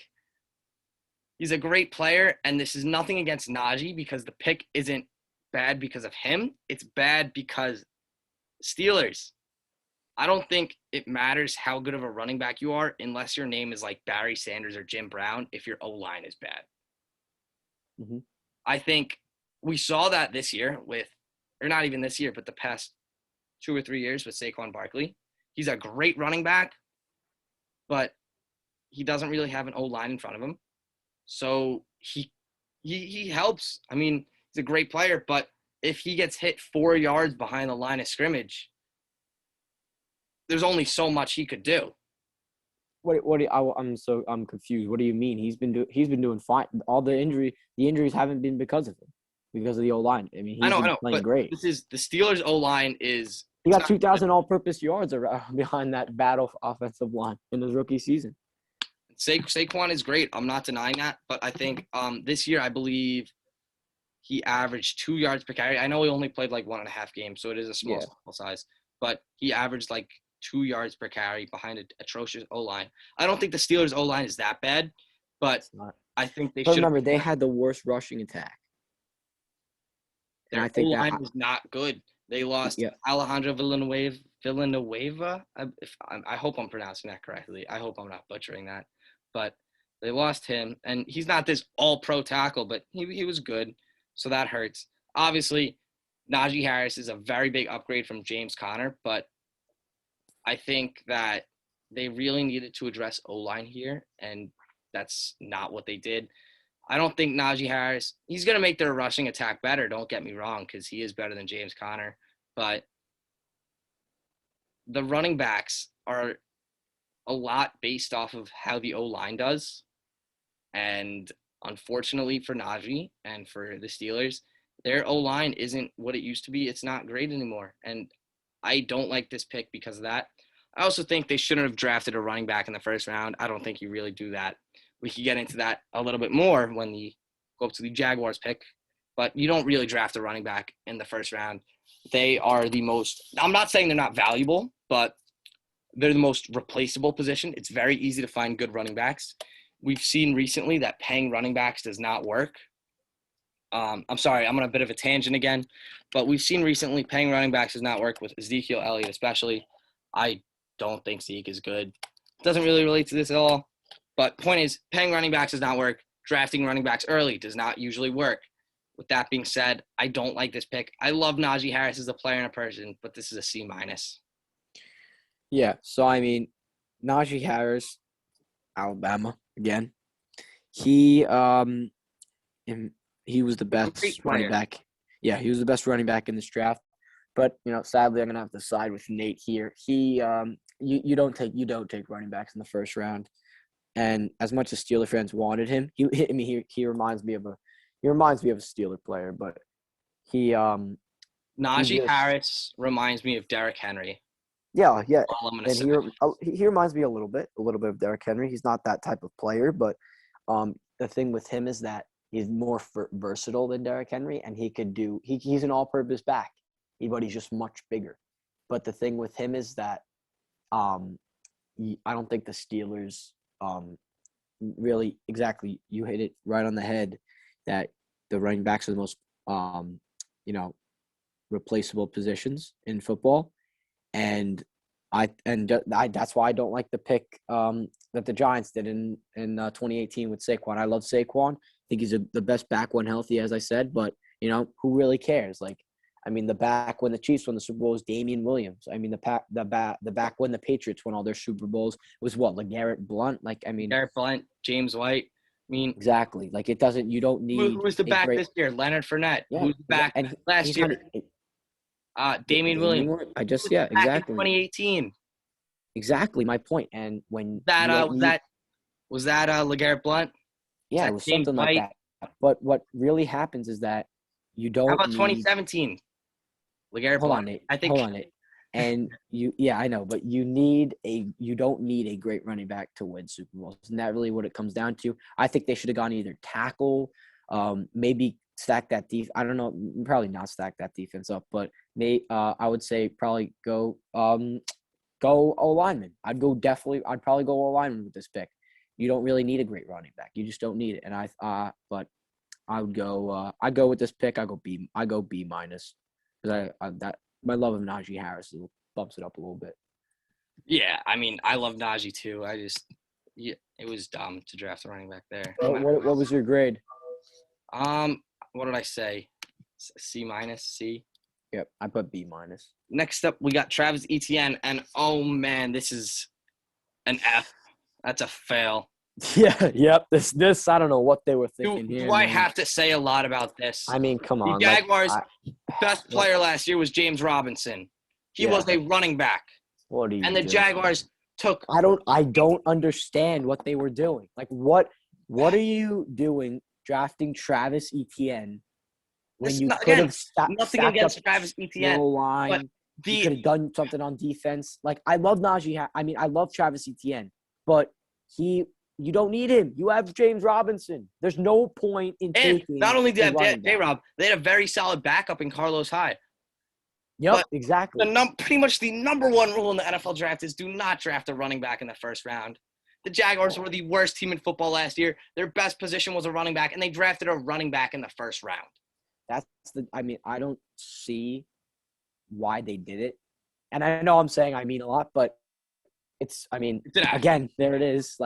A: he's a great player, and this is nothing against Najee because the pick isn't bad because of him. It's bad because Steelers. I don't think it matters how good of a running back you are unless your name is like Barry Sanders or Jim Brown if your O-line is bad.
B: Mm-hmm.
A: I think we saw that this year or not even this year, but the past 2 or 3 years with Saquon Barkley. He's a great running back, but he doesn't really have an O-line in front of him. So he helps. I mean, he's a great player, but if he gets hit 4 yards behind the line of scrimmage, there's only so much he could do.
B: I'm confused. What do you mean? He's been doing fine. All the injuries haven't been because of him, because of the O-line. I mean, he's been playing great.
A: This is the Steelers O-line is.
B: He got 2,000 all-purpose yards behind that battle offensive line in his rookie season.
A: Saquon is great. I'm not denying that, but I think this year I believe he averaged 2 yards per carry. I know he only played like 1.5 games, so it is a small size, but he averaged like 2 yards per carry behind an atrocious O-line. I don't think the Steelers O-line is that bad, but I think they should.
B: Remember, they had the worst rushing attack.
A: Their O-line was not good. They lost Alejandro Villanueva. I hope I'm pronouncing that correctly. I hope I'm not butchering that. But they lost him, and he's not this all-pro tackle, but he was good, so that hurts. Obviously, Najee Harris is a very big upgrade from James Conner, but I think that they really needed to address O-line here, and that's not what they did. I don't think Najee Harris – he's going to make their rushing attack better, don't get me wrong, because he is better than James Conner. But the running backs are a lot based off of how the O-line does. And unfortunately for Najee and for the Steelers, their O-line isn't what it used to be. It's not great anymore. And I don't like this pick because of that. I also think they shouldn't have drafted a running back in the first round. I don't think you really do that. We could get into that a little bit more when we go up to the Jaguars pick. But you don't really draft a running back in the first round. They are the most – I'm not saying they're not valuable, but they're the most replaceable position. It's very easy to find good running backs. We've seen recently that paying running backs does not work. I'm sorry, I'm on a bit of a tangent again. But we've seen recently paying running backs does not work with Ezekiel Elliott especially. I don't think Zeke is good. Doesn't really relate to this at all. But point is, paying running backs does not work. Drafting running backs early does not usually work. With that being said, I don't like this pick. I love Najee Harris as a player and a person, but this is a C-.
B: Yeah. So I mean, Najee Harris, Alabama again. He he was the best running back. Yeah, he was the best running back in this draft. But sadly, I'm gonna have to side with Nate here. He you don't take running backs in the first round. And as much as Steeler fans wanted him, he reminds me of a Steeler player, but he
A: Najee Harris reminds me of Derrick Henry.
B: Yeah,
A: All I'm gonna
B: and
A: say.
B: he reminds me a little bit of Derrick Henry. He's not that type of player, but the thing with him is that he's more versatile than Derrick Henry, and he's an all-purpose back, but he's just much bigger. But the thing with him is that I don't think the Steelers really exactly, you hit it right on the head, that the running backs are the most replaceable positions in football. And that's why I don't like the pick that the Giants did in 2018 with Saquon. I love Saquon. I think he's the best back when healthy, as I said. But who really cares? The back when the Chiefs won the Super Bowl was Damian Williams. The back when the Patriots won all their Super Bowls was what, LeGarrette Blount.
A: LeGarrette Blount, James White.
B: Exactly. It doesn't. You don't need.
A: Who was the back this year? Leonard Fournette.
B: Yeah,
A: who's the back last year? Damian Williams.
B: Exactly.
A: 2018.
B: Exactly my point. And when
A: was that LeGarrette Blount?
B: Yeah, it was something like that. But what really happens is that you don't.
A: How about 2017? LeGarrette Blount.
B: Hold on, Nate. And I know, but you don't need a great running back to win Super Bowls. Isn't that really what it comes down to? I think they should have gone either tackle, maybe stack that defense. I don't know, probably not stack that defense up, but I would say probably go O-lineman. I'd probably go O-lineman with this pick. You don't really need a great running back. You just don't need it. And but I would go. I go with this pick. I go B minus, because my love of Najee Harris bumps it up a little bit.
A: Yeah, I love Najee too. It was dumb to draft a running back there.
B: What was your grade?
A: What did I say? C minus, C.
B: Yep, I put B minus.
A: Next up, we got Travis Etienne, and oh man, this is an F. That's a fail.
B: Yeah, yep. This I don't know what they were thinking here.
A: Do I have to say a lot about this?
B: Come on.
A: The Jaguars' best player last year was James Robinson. He was a running back.
B: What are you doing?
A: And the Jaguars took.
B: I don't understand what they were doing. What are you doing drafting Travis Etienne when you could have
A: nothing against Travis Etienne.
B: Line. You could have done something on defense. I love Najee. I love Travis Etienne, but you don't need him. You have James Robinson. There's no point in taking.
A: Not only did they have J-Rob, they had a very solid backup in Carlos Hyde.
B: Yep,
A: but
B: exactly.
A: Pretty much the number one rule in the NFL draft is do not draft a running back in the first round. The Jaguars were the worst team in football last year. Their best position was a running back, and they drafted a running back in the first round.
B: I don't see why they did it. And I know I'm saying a lot, but again, there it is.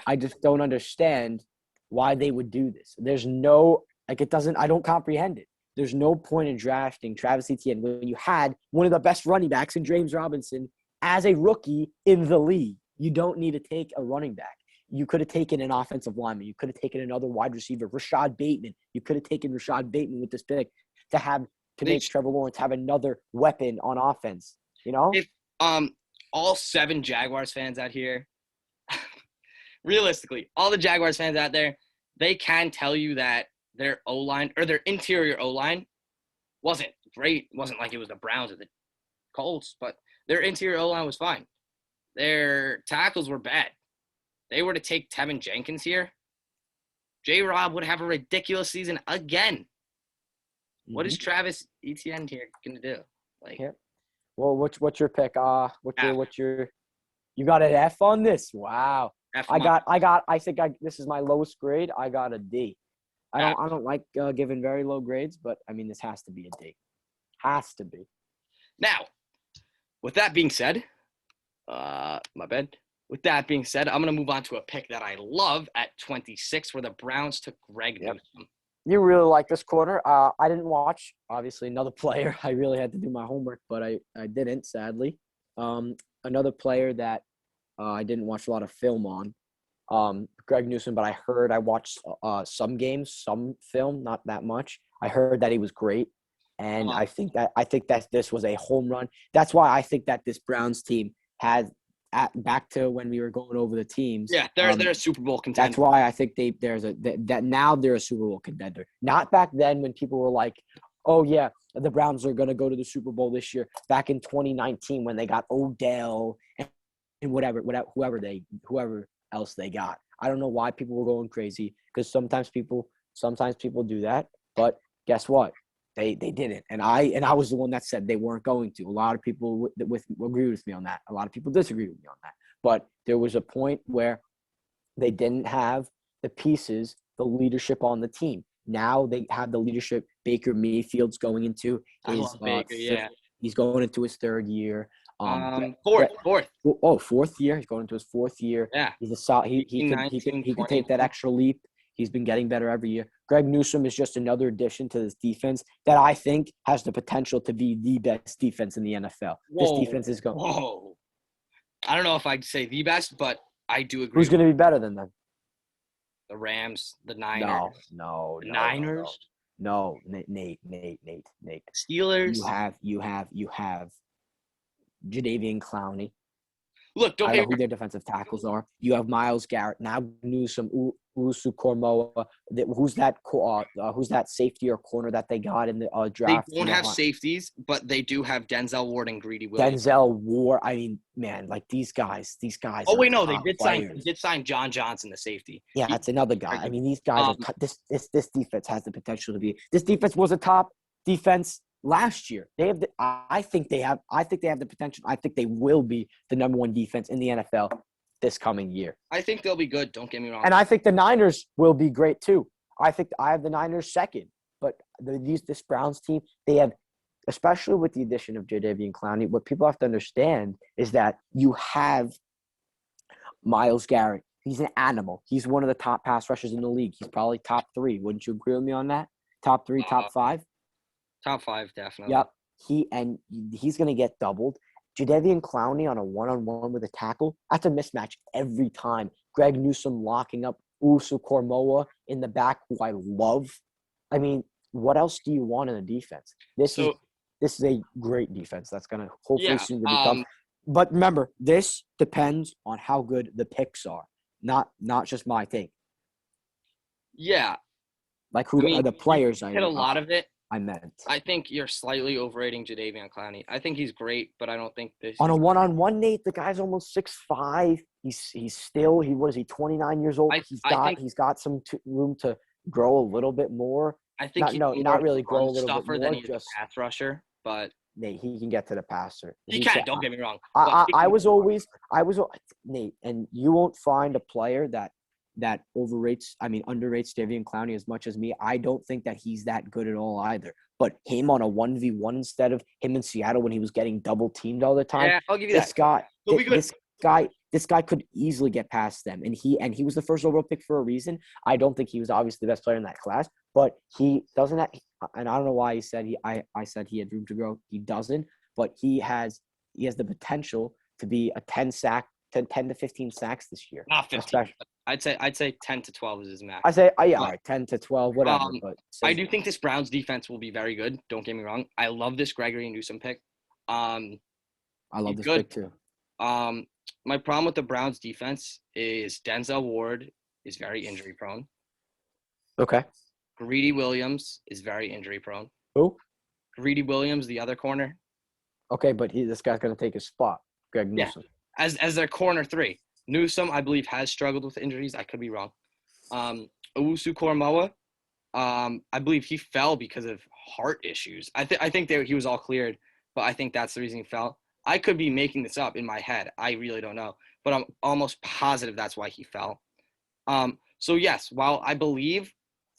B: I just don't understand why they would do this. There's no, I don't comprehend it. There's no point in drafting Travis Etienne when you had one of the best running backs in James Robinson as a rookie in the league. You don't need to take a running back. You could have taken an offensive lineman. You could have taken another wide receiver, Rashad Bateman. You could have taken Rashad Bateman with this pick to make Trevor Lawrence have another weapon on offense.
A: If all 7 Jaguars fans out here, realistically, all the Jaguars fans out there, they can tell you that their O-line or their interior O-line wasn't great. It wasn't like it was the Browns or the Colts, but their interior O-line was fine. Their tackles were bad. They were to take Tevin Jenkins here, J-Rob would have a ridiculous season again. Mm-hmm. What is Travis Etienne here going to do?
B: Well, what's your pick? What's your you got an F on this? Wow. I think this is my lowest grade. I got a D. I don't like giving very low grades, but this has to be a D. Has to be.
A: Now, with that being said, my bad. With that being said, I'm going to move on to a pick that I love at 26, where the Browns took Greg
B: Yep.
A: Newsome.
B: You really like this corner. I didn't watch, obviously, another player. I really had to do my homework, but I didn't, sadly. Another player that I didn't watch a lot of film on, Greg Newsome, but I watched some games, some film, not that much. I heard that he was great, and I think that this was a home run. That's why I think that this Browns team had back to when we were going over the teams.
A: Yeah, they're a Super Bowl contender.
B: That's why I think that now they're a Super Bowl contender. Not back then when people were like, "Oh yeah, the Browns are going to go to the Super Bowl this year." Back in 2019 when they got Odell and whoever else they got. I don't know why people were going crazy, because sometimes people do that, but guess what? They didn't, and I was the one that said they weren't going to. A lot of people agree with me on that. A lot of people disagree with me on that. But there was a point where they didn't have the pieces, the leadership on the team. Now they have the leadership. Baker Mayfield's going into his he's going into his third year. Fourth year. He's going into his fourth year.
A: Yeah.
B: He's he could take that extra leap. He's been getting better every year. Greg Newsome is just another addition to this defense that I think has the potential to be the best defense in the NFL. This defense is going.
A: Whoa. I don't know if I'd say the best, but I do agree.
B: Who's going to be better than them?
A: The Rams, the Niners.
B: No.
A: Niners?
B: No, Nate.
A: Steelers.
B: You have Jadeveon Clowney.
A: Look,
B: I don't know who their defensive tackles are. You have Myles Garrett. Now Newsome, Usu Kormoa. Who's that safety or corner that they got in the draft?
A: They don't have safeties, but they do have Denzel Ward and Greedy Williams.
B: Denzel Ward. I mean, man, like these guys.
A: Oh wait, no, they did sign John Johnson, the safety.
B: Yeah, that's another guy. I mean, these guys are this defense has the potential to be. This defense was a top defense last year. I think they have the potential. I think they will be the number one defense in the NFL this coming year.
A: I think they'll be good. Don't get me wrong.
B: And I think the Niners will be great too. I have the Niners second, but this Browns team, they have, especially with the addition of Jadeveon Clowney, what people have to understand is that you have Myles Garrett. He's an animal. He's one of the top pass rushers in the league. He's probably top 3. Wouldn't you agree with me on that? Top 3, top 5?
A: Top 5, definitely.
B: Yep. He's going to get doubled. Jadeveon Clowney on a one-on-one with a tackle, that's a mismatch every time. Greg Newsome locking up Usu Kormoa in the back, who I love. I mean, what else do you want in a defense? This is a great defense that's going to hopefully soon to become. But remember, this depends on how good the picks are, not just my take.
A: Yeah.
B: Like who are the players?
A: I hit a lot of it.
B: I meant.
A: I think you're slightly overrating Jadeveon Clowney. I think he's great, but I don't think this.
B: On a one-on-one, Nate, the guy's almost 6'5". He's still 29 years old. He's got some room to grow a little bit more.
A: I think
B: not really grow a little bit more.
A: Than he's just a pass rusher, but
B: Nate, he can get to the passer.
A: He can. Don't get me wrong.
B: I was Nate, and you won't find a player that underrates Jadeveon Clowney as much as me. I don't think that he's that good at all either. But him on a 1v1 instead of him in Seattle when he was getting double teamed all the time.
A: Yeah, I'll give you
B: This guy could easily get past them. And he was the first overall pick for a reason. I don't think he was obviously the best player in that class, but he doesn't have, and I don't know why he said I said he had room to grow. He doesn't, but he has the potential to be a 10 to 15 sacks this year.
A: Not 15. I'd say 10 to 12 is his max.
B: I say, all right, 10 to 12, whatever.
A: I do think this Browns defense will be very good. Don't get me wrong. I love this Gregory Newsome pick.
B: I love this pick too.
A: My problem with the Browns defense is Denzel Ward is very injury prone.
B: Okay.
A: Greedy Williams is very injury prone.
B: Who?
A: Greedy Williams, the other corner.
B: Okay, but this guy's going to take his spot, Greg Newsome.
A: Yeah. As their corner 3. Newsome, I believe, has struggled with injuries. I could be wrong. Owusu Koromoa, I believe he fell because of heart issues. I think he was all cleared, but I think that's the reason he fell. I could be making this up in my head. I really don't know, but I'm almost positive that's why he fell. So yes, while I believe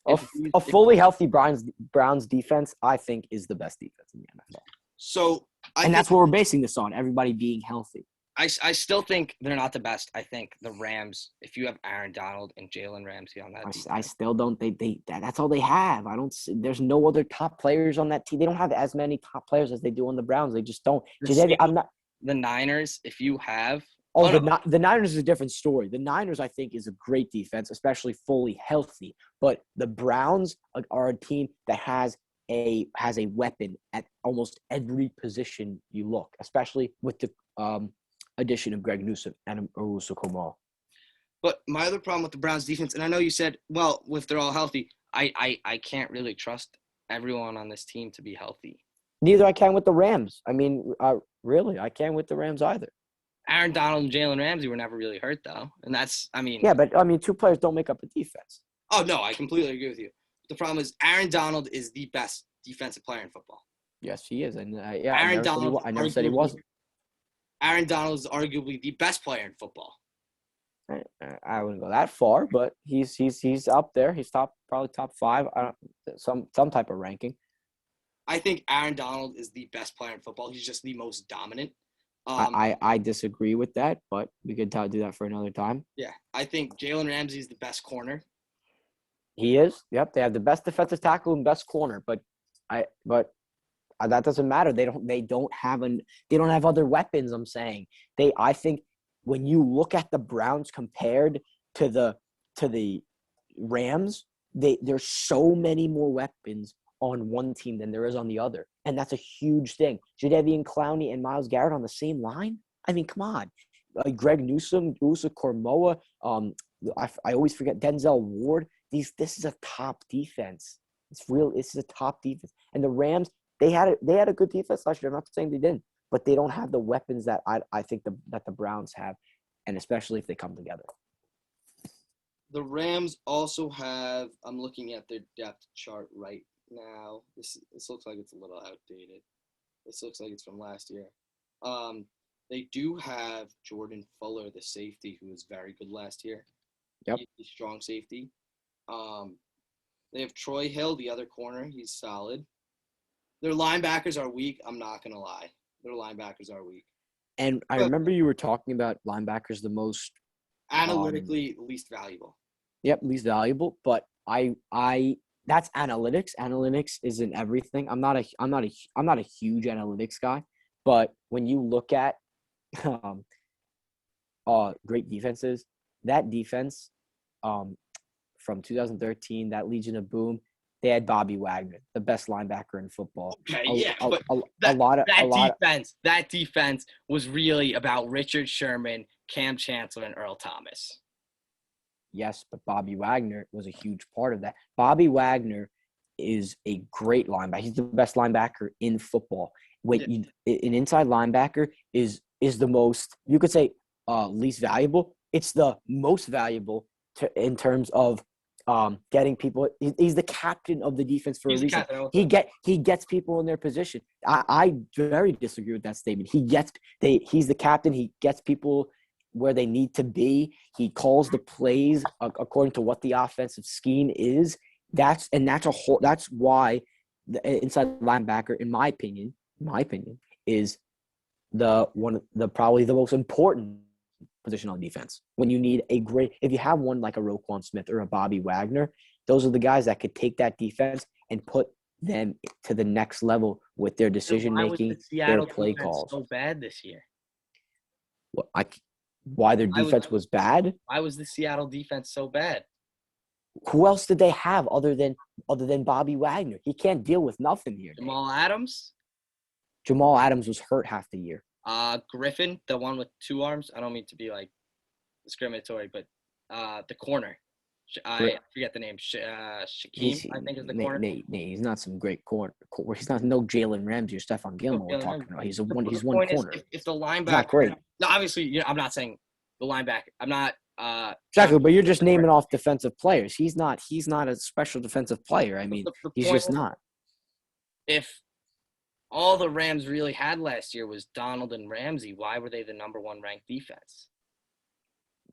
B: a fully healthy Browns defense, I think is the best defense in the NFL.
A: So
B: that's what we're basing this on. Everybody being healthy.
A: I still think they're not the best. I think the Rams, if you have Aaron Donald and Jalen Ramsey on that
B: I
A: defense.
B: still don't. That's all they have. I don't. There's no other top players on that team. They don't have as many top players as they do on the Browns. They just don't. I'm not.
A: The Niners, if you have.
B: Oh, the Niners is a different story. The Niners, I think, is a great defense, especially fully healthy. But the Browns are a team that has a weapon at almost every position you look, especially with the addition of Greg Newsome and Owusu Komo.
A: But my other problem with the Browns defense, and I know you said, well, if they're all healthy, I can't really trust everyone on this team to be healthy.
B: Neither I can with the Rams. I mean, really, I can't with the Rams either.
A: Aaron Donald and Jalen Ramsey were never really hurt, though. And that's, I mean.
B: Yeah, but, I mean, two players don't make up a defense.
A: Oh, no, I completely agree with you. The problem is Aaron Donald is the best defensive player in football.
B: Yes, he is. And, I never said he wasn't.
A: Aaron Donald is arguably the best player in football.
B: I wouldn't go that far, but he's up there. He's probably top 5. Some type of ranking.
A: I think Aaron Donald is the best player in football. He's just the most dominant.
B: I disagree with that, but we could do that for another time.
A: Yeah, I think Jalen Ramsey is the best corner.
B: He is. Yep, they have the best defensive tackle and best corner, but that doesn't matter. They don't have other weapons. I'm saying I think when you look at the Browns compared to the Rams, there's so many more weapons on one team than there is on the other. And that's a huge thing. Jadeveon Clowney and Myles Garrett on the same line? I mean, come on. Greg Newsome, Usa Cormoa, I always forget Denzel Ward. This is a top defense. This is a top defense. And the Rams, they had a good defense last year. I'm not saying they didn't, but they don't have the weapons that I think that the Browns have, and especially if they come together.
A: The Rams also have, I'm looking at their depth chart right now. This looks like it's a little outdated. This looks like it's from last year. They do have Jordan Fuller, the safety, who was very good last year.
B: Yep.
A: He's a strong safety. They have Troy Hill, the other corner. He's solid. Their linebackers are weak. I'm not going to lie. Their linebackers are weak.
B: And I remember you were talking about linebackers the most
A: analytically least valuable.
B: Yep, least valuable. But that's analytics. Analytics isn't everything. I'm not a huge analytics guy. But when you look at great defenses, that defense from 2013, that Legion of Boom, they had Bobby Wagner, the best linebacker in football.
A: Okay, that defense was really about Richard Sherman, Cam Chancellor, and Earl Thomas.
B: Yes, but Bobby Wagner was a huge part of that. Bobby Wagner is a great linebacker. He's the best linebacker in football. An inside linebacker is the most, you could say, least valuable. It's the most valuable in terms of getting people. He's the captain of the defense for a reason. He gets people in their position. I very disagree with that statement. He's the captain. He gets people where they need to be. He calls the plays according to what the offensive scheme is. That's why the inside linebacker, in my opinion, is probably the most important position on defense. When you need if you have one like a Roquan Smith or a Bobby Wagner, those are the guys that could take that defense and put them to the next level with their decision making, their play calls.
A: So bad this year.
B: Why their defense was bad?
A: Why was the Seattle defense so bad?
B: Who else did they have other than Bobby Wagner? He can't deal with nothing here.
A: Jamal Adams
B: was hurt half the year.
A: Griffin, the one with 2 arms. I don't mean to be like discriminatory, but the corner. I forget the name. Shaquem, I think, is the corner.
B: He's not some great corner. He's not no Jalen Ramsey or Stephon Gilmore we're talking about. He's one corner.
A: If the linebacker,
B: not great.
A: No, obviously, I'm not saying the linebacker. I'm not.
B: Exactly, but you're just naming off defensive players. He's not a special defensive player. I mean, he's just not.
A: If all the Rams really had last year was Donald and Ramsey, why were they the number 1 ranked defense?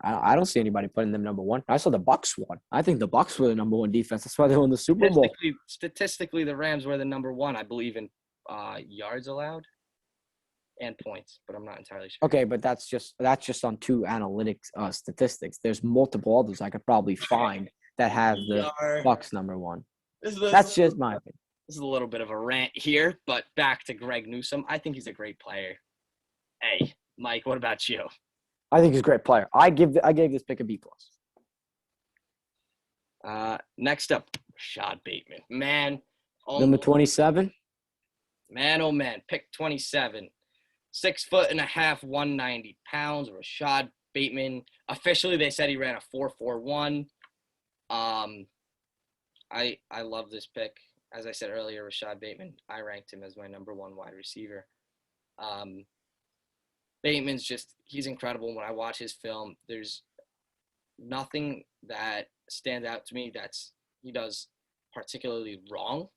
B: I don't see anybody putting them number 1. I saw the Bucs won. I think the Bucs were the number 1 defense. That's why they won the Super Bowl.
A: Statistically, the Rams were the number 1, I believe, in yards allowed. and points, but I'm not entirely sure.
B: Okay, but that's just on 2 analytics statistics. There's multiple others I could probably find that have the Bucks number 1. That's just my opinion.
A: This is a little bit of a rant here, but back to Greg Newsome. I think he's a great player. Hey, Mike, what about you?
B: I think he's a great player. I gave this pick a B+.
A: Next up, Rashad Bateman. Man.
B: Number 27?
A: Man, oh man. Pick 27. 6'1.5", 190 pounds. Rashad Bateman. Officially, they said he ran a 4.41. I love this pick. As I said earlier, Rashad Bateman, I ranked him as my number 1 wide receiver. Bateman's he's incredible. When I watch his film, there's nothing that stands out to me he does particularly wrong.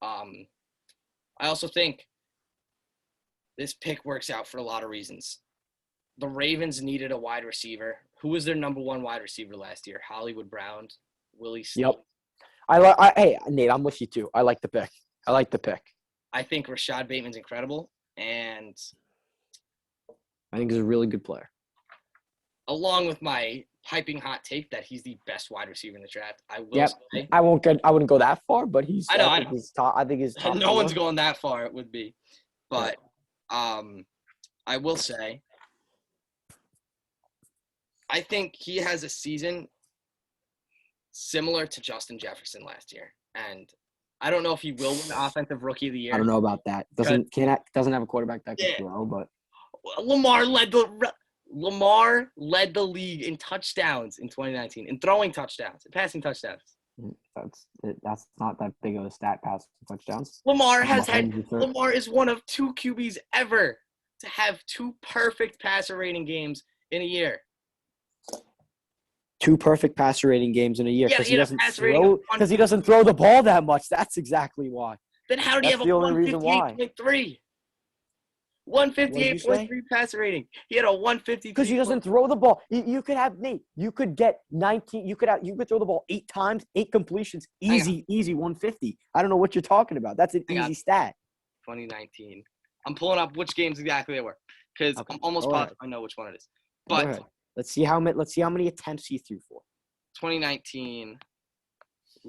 A: I also think this pick works out for a lot of reasons. The Ravens needed a wide receiver. Who was their number 1 wide receiver last year? Hollywood Brown, Willie Snead.
B: Yep. Hey, Nate, I'm with you too. I like the pick.
A: I think Rashad Bateman's incredible, and
B: I think he's a really good player.
A: Along with my hyping hot take that he's the best wide receiver in the draft, I will say.
B: I wouldn't go that far, but he's.
A: I know.
B: I think he's top.
A: No one's going that far. It would be, but I will say, I think he has a season similar to Justin Jefferson last year, and I don't know if he will win the Offensive Rookie of the Year.
B: I don't know about that. Doesn't have a quarterback that can throw, but
A: Lamar led the league in touchdowns in 2019, in throwing touchdowns, in passing touchdowns.
B: That's not that big of a stat, passing touchdowns.
A: Lamar is one of 2 QBs ever to have 2 perfect passer rating games in a year.
B: 2 perfect passer rating games in a year because
A: he
B: doesn't throw the ball that much. That's exactly why.
A: Then how do you have a 158.3? 158.3 passer rating. He had a 150.
B: Because he doesn't throw the ball. You could have Nate. You could get 19. You could throw the ball 8 times, 8 completions, easy 150. I don't know what you're talking about. That's an easy stat.
A: 2019. I'm pulling up which games exactly they were because I'm almost positive I know which one it is. But
B: let's see how many attempts he threw for.
A: 2019.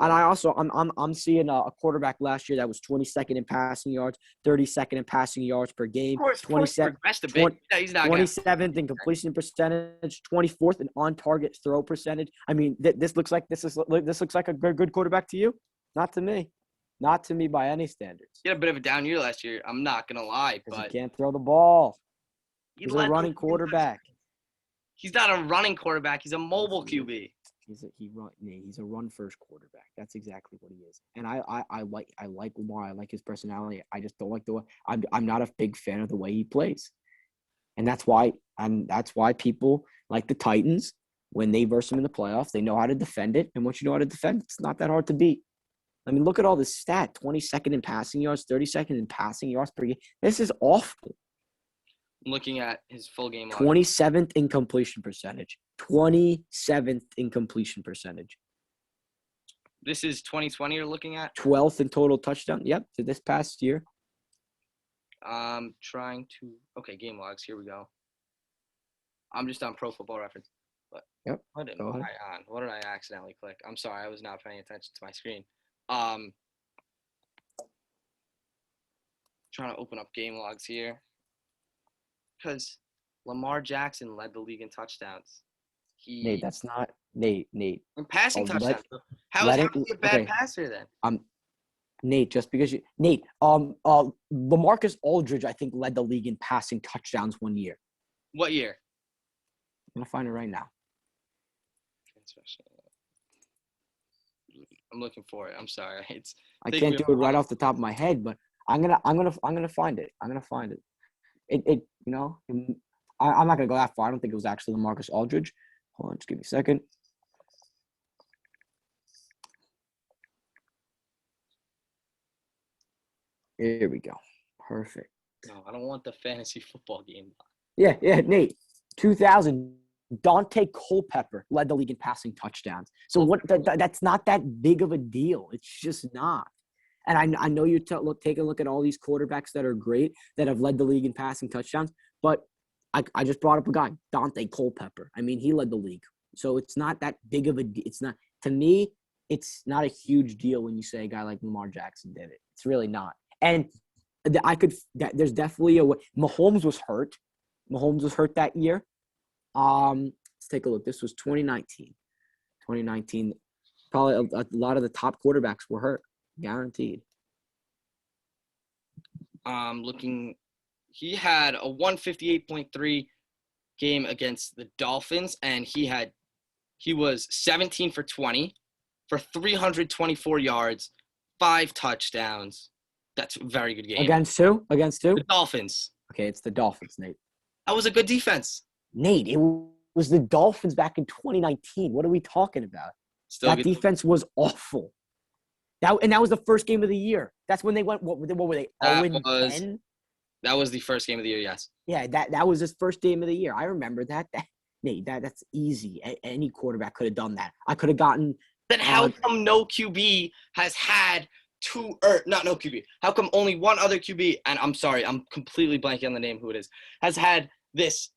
B: And I also I'm seeing a quarterback last year that was 22nd in passing yards, 32nd in passing yards per game, 27th in completion percentage, 24th in on target throw percentage. I mean, this looks like a good quarterback to you? Not to me. Not to me by any standards.
A: He had a bit of a down year last year. I'm not gonna lie, but
B: he can't throw the ball. He's a running quarterback.
A: He's not a running quarterback. He's a mobile QB.
B: He's a run first quarterback. That's exactly what he is. And I like Lamar. I like his personality. I just don't like the way I'm not a big fan of the way he plays. And that's why people like the Titans, when they verse him in the playoffs, they know how to defend it. And once you know how to defend, it's not that hard to beat. I mean, look at all this stat. 22nd in passing yards, 32nd in passing yards per game. This is awful.
A: I'm looking at his full game log.
B: 27th in completion percentage. 27th in completion percentage.
A: This is 2020 you're looking at?
B: 12th in total touchdown. Yep, to this past year.
A: Trying to – okay, game logs. Here we go. I'm just on Pro Football Reference. But
B: yep.
A: What did I accidentally click? I'm sorry. I was not paying attention to my screen. Trying to open up game logs here. Because Lamar Jackson led the league in touchdowns.
B: Nate, that's not Nate.
A: In passing touchdowns. How is he a bad passer then?
B: Nate, just because LaMarcus Aldridge, I think, led the league in passing touchdowns one year.
A: What year?
B: I'm gonna find it right now.
A: I'm looking for it. I'm sorry.
B: I can't do it right off the top of my head, but I'm gonna find it. I'm gonna find it. I'm not gonna go that far. I don't think it was actually LaMarcus Aldridge. Hold on, just give me a second. Here we go. Perfect.
A: No, I don't want the fantasy football game.
B: Yeah, Nate. 2000, Dante Culpepper led the league in passing touchdowns. So that's not that big of a deal. It's just not. And I know you take a look at all these quarterbacks that are great, that have led the league in passing touchdowns, but I just brought up a guy, Dante Culpepper. I mean, he led the league. So it's not that big of it's not, to me, it's not a huge deal when you say a guy like Lamar Jackson did it. It's really not. And there's definitely a way. Mahomes was hurt. Mahomes was hurt that year. Let's take a look. This was 2019. 2019. Probably a lot of the top quarterbacks were hurt. Guaranteed.
A: Looking, he had a 158.3 game against the Dolphins, and he was 17 for 20 for 324 yards, 5 touchdowns. That's a very good game.
B: Against who?
A: The Dolphins.
B: Okay, it's the Dolphins, Nate.
A: That was a good defense.
B: Nate, it was the Dolphins back in 2019. What are we talking about? That defense was awful. That was the first game of the year. That's when they went. What were they? 0-10.
A: That was the first game of the year. Yes.
B: Yeah, that was his first game of the year. I remember that. Nate, that's easy. Any quarterback could have done that. I could have gotten.
A: Then how come no QB has had two? Not no QB. How come only one other QB? And I'm sorry, I'm completely blanking on the name. Who it is has had this?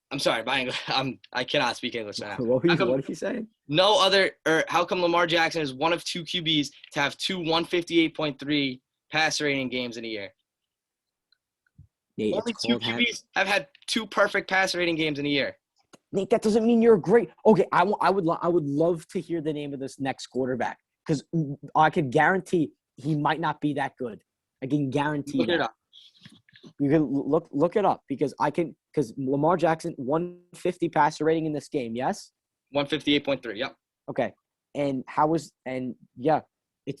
A: I'm sorry, I cannot speak English right now.
B: What are you saying?
A: No other, how come Lamar Jackson is one of 2 QBs to have 2 158.3 passer rating games in a year?
B: Nate,
A: only 2 QBs have had 2 perfect passer rating games in a year.
B: Nate, that doesn't mean you're great. Okay, I would love to hear the name of this next quarterback, because I could guarantee he might not be that good. I can guarantee
A: Look it up.
B: You can look it up, because Lamar Jackson 150 passer rating in this game, yes?
A: 158.3, yep.
B: Okay. It's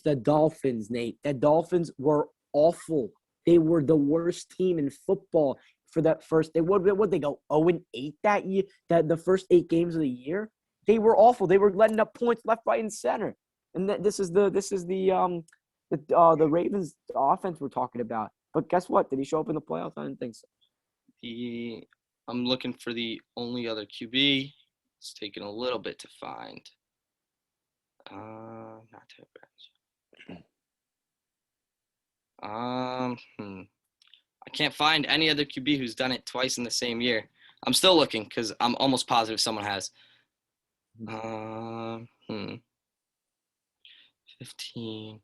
B: the Dolphins, Nate. The Dolphins were awful. They were the worst team in football for that first. They would they go 0-8 that year? The first 8 games of the year, they were awful. They were letting up points left, right, and center. And this is the Ravens offense we're talking about. But guess what? Did he show up in the playoffs? I didn't think so.
A: I'm looking for the only other QB. It's taking a little bit to find. Not too bad. I can't find any other QB who's done it twice in the same year. I'm still looking because I'm almost positive someone has. 15.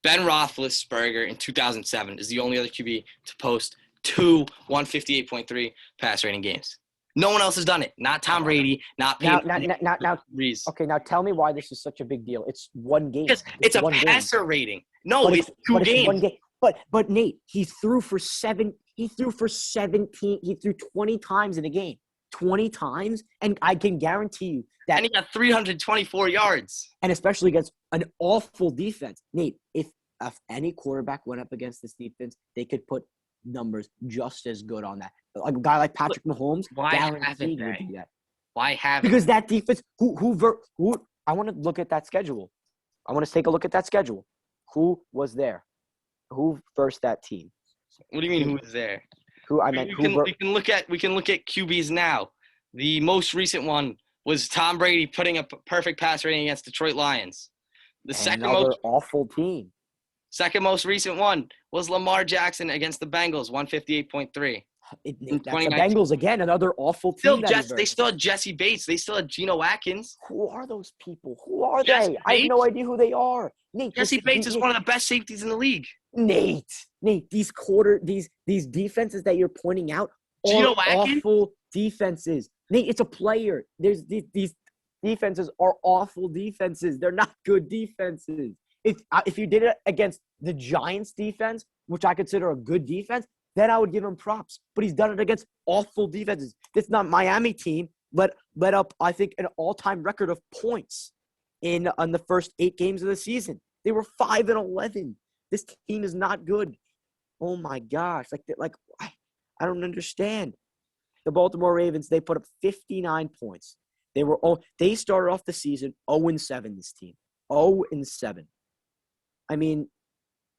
A: Ben Roethlisberger in 2007 is the only other QB to post 2 158.3 pass rating games. No one else has done it. Not Tom Brady, not Peyton.
B: Now,
A: Reese.
B: Okay, now tell me why this is such a big deal. It's one game.
A: Because it's a passer rating. No, it's 2 games.
B: One game. But Nate, he threw for 17. He threw 20 times in a game. 20 times, and I can guarantee you that.
A: And he got 324 yards.
B: And especially against an awful defense. Nate, if any quarterback went up against this defense, they could put numbers just as good on that. A guy like Patrick Mahomes, guaranteed would do that.
A: Why haven't?
B: Because that defense, who I want to look at that schedule. I want to take a look at that schedule. Who was there? Who versed that team?
A: What do you mean who was there?
B: We
A: can look at QBs now. The most recent one was Tom Brady putting a perfect pass rating against Detroit Lions.
B: Another awful team.
A: Second most recent one was Lamar Jackson against the Bengals, 158.3.
B: That's the Bengals again, another awful team.
A: They still had Jesse Bates. They still had Geno Atkins.
B: Who are those people? Who are they? I have no idea who they are. Nate,
A: Jesse Bates is one of the best safeties in the league.
B: Nate, these defenses that you're pointing out are awful defenses. Nate, it's a player. These defenses are awful defenses. They're not good defenses. If you did it against the Giants defense, which I consider a good defense, then I would give him props. But he's done it against awful defenses. This not Miami team let up, I think, an all-time record of points on the first 8 games of the season. They were 5-11. This team is not good. Oh my gosh! I don't understand. The Baltimore Ravens, they put up 59 points. They started off the season 0-7. This team 0-7. I mean,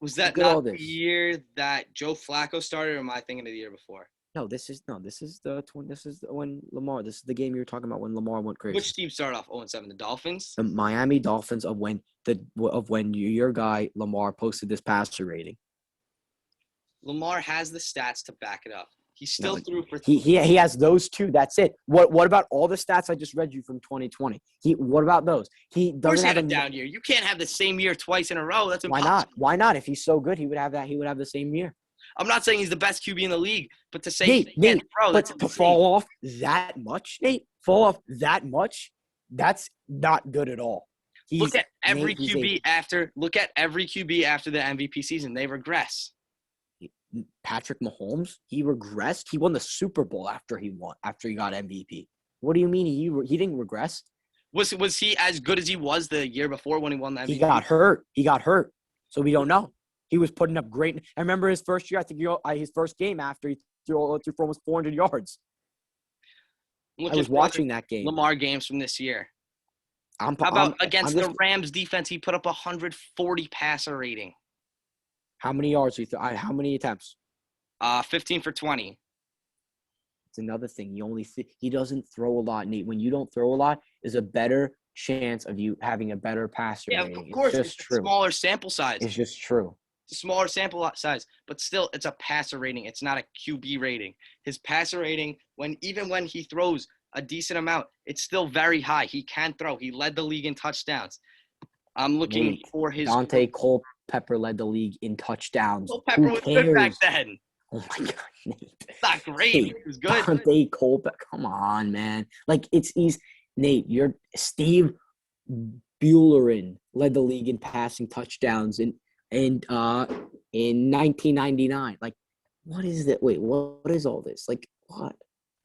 A: was that not the year that Joe Flacco started, or am I thinking of the year before?
B: No, this is when Lamar. This is the game you were talking about when Lamar went crazy.
A: Which team started off 0-7? The Dolphins?
B: The Miami Dolphins of when your guy Lamar posted this passer rating.
A: Lamar has the stats to back it up. He still threw for
B: he has those two. That's it. What about all the stats I just read you from 2020? What about those? He doesn't have
A: a down year. You can't have the same year twice in a row. That's impossible.
B: Why not? Why not? If he's so good, he would have that. He would have the same year.
A: I'm not saying he's the best QB in the league, but to say
B: Nate, but to fall off that much, that's not good at all.
A: Look at every QB after the MVP season. They regress.
B: Patrick Mahomes, he regressed. He won the Super Bowl after he got MVP. What do you mean he didn't regress?
A: Was he as good as he was the year before when he won the MVP?
B: He got hurt. So we don't know. He was putting up great. I remember his first year. I think his first game after he threw for almost 400 yards. I was watching that game.
A: Lamar games from this year. How about against the Rams defense? He put up 140 passer rating.
B: How many yards he threw? How many attempts?
A: 15 for 20.
B: It's another thing. He doesn't throw a lot, Nate. When you don't throw a lot, there's a better chance of you having a better passer rating.
A: Yeah, of course. It's a smaller sample size.
B: It's just true.
A: It's a smaller sample size, but still, it's a passer rating. It's not a QB rating. His passer rating, even when he throws a decent amount, it's still very high. He can throw. He led the league in touchdowns. I'm looking for his –
B: Dante Culpepper led the league in touchdowns.
A: Culpepper was good back then.
B: Oh, my God, Nate.
A: It's not great. He was good.
B: Dante Culpepper. Come on, man. Nate, you're Steve Buellerin led the league in passing touchdowns in 1999. Like, what is that? Wait, what is all this? Like, what?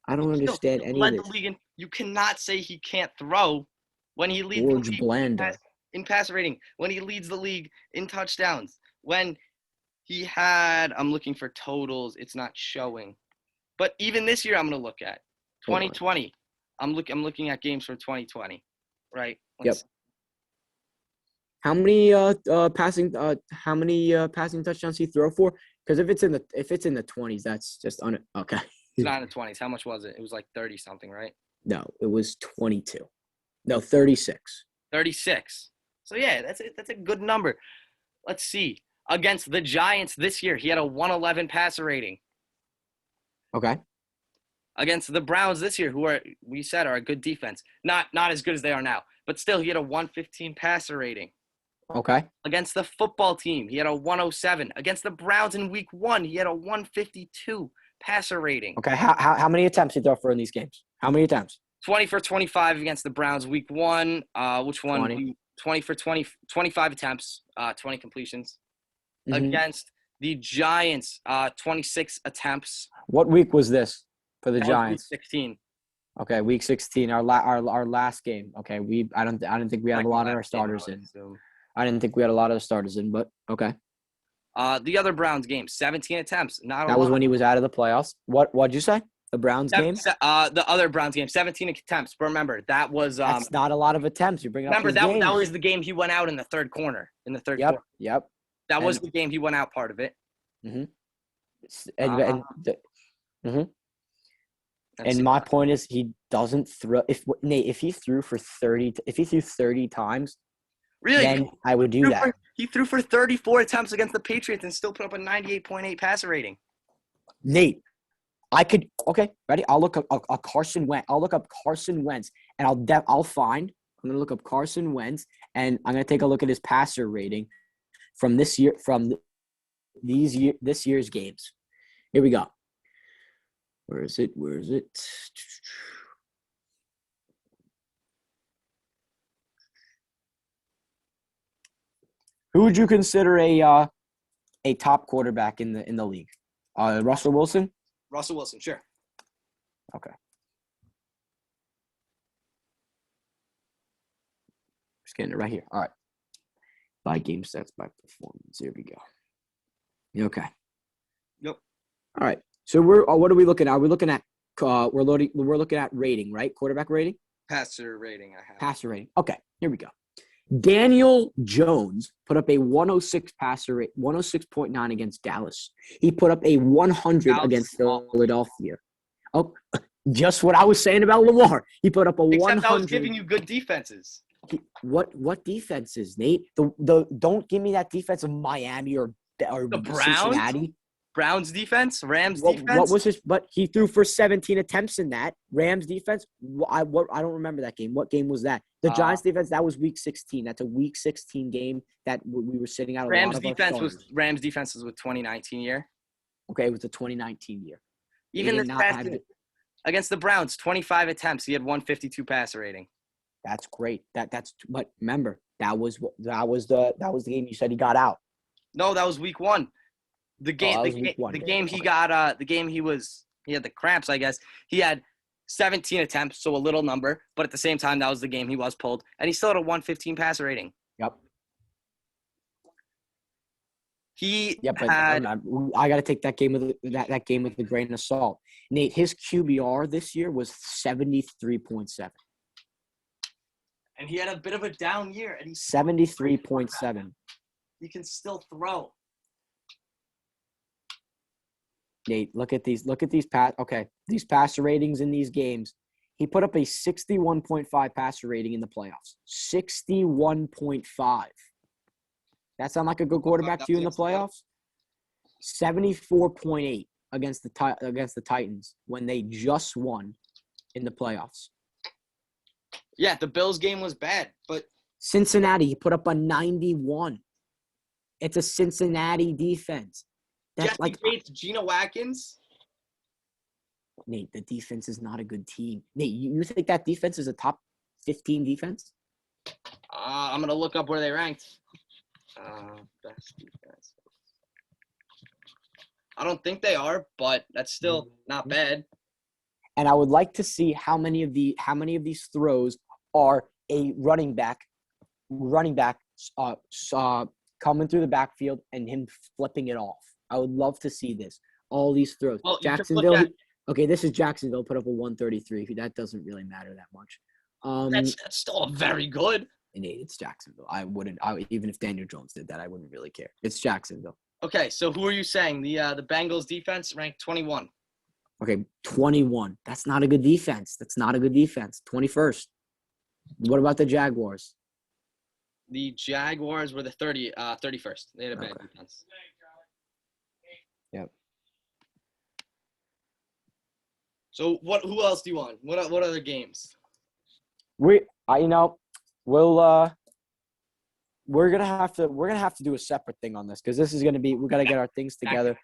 B: I don't understand any of this.
A: The league you cannot say he can't throw when he leads the league in passer rating, when he leads the league in touchdowns, when he had – I'm looking for totals. It's not showing. But even this year I'm going to look at 2020. I'm looking at games from 2020, right?
B: Yep. How many passing touchdowns he throw for? Because if it's in the 20s, that's just okay.
A: It's not in the 20s. How much was it? It was like 30 something, right?
B: No, it was 22. No, 36.
A: 36. So yeah, that's a good number. Let's see. Against the Giants this year, he had a 111 passer rating.
B: Okay.
A: Against the Browns this year, who are a good defense. Not as good as they are now, but still he had a 115 passer rating.
B: Okay.
A: Against the football team, he had a 107. Against the Browns in week 1, he had a 152 passer rating.
B: Okay. How many attempts did he throw for in these games? How many attempts?
A: 20 for 25 against the Browns week 1. Which one? 20 for 20, 25 attempts, 20 completions. Mm-hmm. Against the Giants, 26 attempts.
B: What week was this for the Giants?
A: Week 16.
B: Okay, week 16, our last game. Okay, I don't think we had a lot of our starters in. I didn't think we had a lot of the starters in, but okay.
A: The other Browns game, 17 attempts.
B: That was when he was out of the playoffs. What'd you say? The Browns game?
A: The other Browns game, 17 attempts. But remember, that was
B: that's not a lot of attempts. You bring up
A: that was the game he went out in the third quarter. Quarter.
B: Yep.
A: That was the game he went out part of it.
B: Mm-hmm. And my point is, he doesn't throw. If he threw for 30 times,
A: really,
B: then I would do that.
A: He threw for 34 attempts against the Patriots and still put up a 98.8 passer rating.
B: Nate, ready? I'll look up Carson Wentz. I'll look up Carson Wentz, and I'll find. I'm gonna look up Carson Wentz, and I'm gonna take a look at his passer rating from this year's games. Here we go. Where is it? Who would you consider a top quarterback in the league? Russell Wilson?
A: Russell Wilson, sure.
B: Okay. Just getting it right here. All right. By game stats, by performance. Here we go. Okay.
A: Yep.
B: All right. So what are we looking at? We're looking at we're looking at rating, right? Quarterback rating?
A: Passer rating, I have.
B: Passer rating. Okay. Here we go. Daniel Jones put up a 106 passer rate, 106.9 against Dallas. He put up a 100
A: Dallas
B: against
A: is awful.
B: Philadelphia. Oh, just what I was saying about Lamar. He put up a
A: Except I was
B: 100.
A: giving you good defenses.
B: What defenses, Nate? The don't give me that defense of Miami or
A: The Browns,
B: Cincinnati.
A: Browns defense, Rams
B: What
A: defense.
B: was his? But he threw for 17 attempts in that Rams defense. I don't remember that game. What game was that? The Giants defense. That was Week 16. That's a Week 16 game that we were sitting out a lot of our starters.
A: Rams defense was 2019 year.
B: Okay, it was the 2019 year.
A: Even this past year, against the Browns, 25 attempts. He had 152 passer rating.
B: That's great. But remember, that was the game you said he got out.
A: No, that was Week 1. The game he got he had the cramps, I guess. He had 17 attempts, so a little number, but at the same time that was the game he was pulled, and he still had a 115 passer rating.
B: Yep.
A: Had
B: I got to take that game with that game with a grain of salt. Nate, his QBR this year was 73.7.
A: And he had a bit of a down year, and he's
B: 73.7.
A: He can still throw.
B: Nate, look at these these passer ratings in these games. He put up a 61.5 passer rating in the playoffs. 61.5. That sound like a good quarterback to you in the playoffs? 74.8 against the Titans when they just won in the playoffs.
A: Yeah, the Bills game was bad, but
B: Cincinnati, he put up a 91. It's a Cincinnati defense. That's
A: Jesse Bates, Geno Watkins.
B: Nate, the defense is not a good team. Nate, you think that defense is a top 15 defense?
A: I'm going to look up where they ranked. Best defense. I don't think they are, but that's still not bad.
B: And I would like to see how many of these throws are a running back coming through the backfield and him flipping it off. I would love to see this. All these throws.
A: Well,
B: Jacksonville. This is Jacksonville. Put up a 133. That doesn't really matter that much.
A: That's still very good.
B: And it's Jacksonville. Even if Daniel Jones did that, I wouldn't really care. It's Jacksonville.
A: Okay, so who are you saying? The Bengals defense ranked 21.
B: Okay, 21. That's not a good defense. 21st. What about the Jaguars?
A: The Jaguars were the 31st. They had a bad defense.
B: Yep.
A: So who else do you want? What other games?
B: We're gonna have to do a separate thing on this because this is gonna be we gotta get our things together.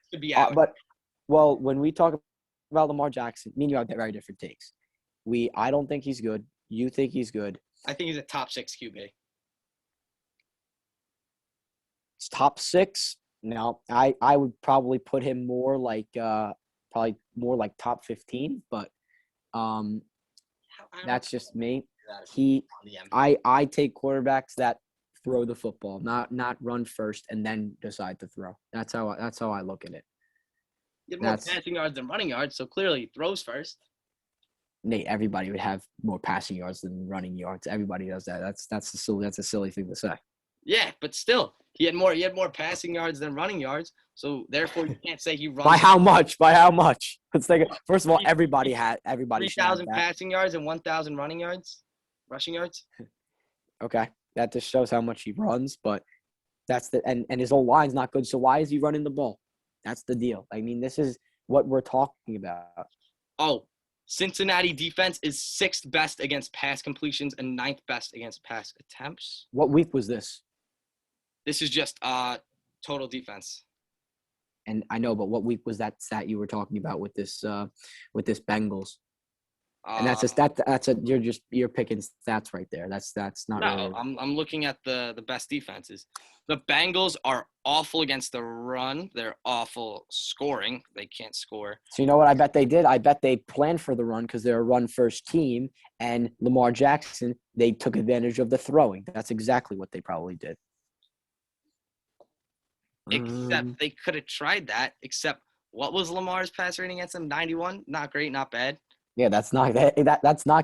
B: When we talk about Lamar Jackson, me and you have very different takes. I don't think he's good. You think he's good.
A: I think he's a top 6 QB.
B: It's top 6. No, I would probably put him more like top 15, but that's just me. I take quarterbacks that throw the football, not run first and then decide to throw. That's how I look at it.
A: You have more passing yards than running yards, so clearly he throws first.
B: Nate, everybody would have more passing yards than running yards. Everybody does that. That's a silly thing to say.
A: Yeah, but still, he had more passing yards than running yards. So therefore, you can't say he runs.
B: By how much? Let's take it. First of all, everybody
A: 3,000 passing yards and 1,000 rushing yards.
B: Okay, that just shows how much he runs. But that's and his whole line's not good. So why is he running the ball? That's the deal. I mean, this is what we're talking about.
A: Oh, Cincinnati defense is 6th best against pass completions and 9th best against pass attempts.
B: What week was this? This
A: is just total defense.
B: And I know, but what week was that stat you were talking about with this Bengals? And you're picking stats right there. That's not really.
A: I'm looking at the best defenses. The Bengals are awful against the run. They're awful scoring. They can't score.
B: So you know what I bet they did? I bet they planned for the run because they're a run-first team. And Lamar Jackson, they took advantage of the throwing. That's exactly what they probably did.
A: Except they could have tried that. Except what was Lamar's pass rating against them? 91? Not great, not bad.
B: Yeah, that's not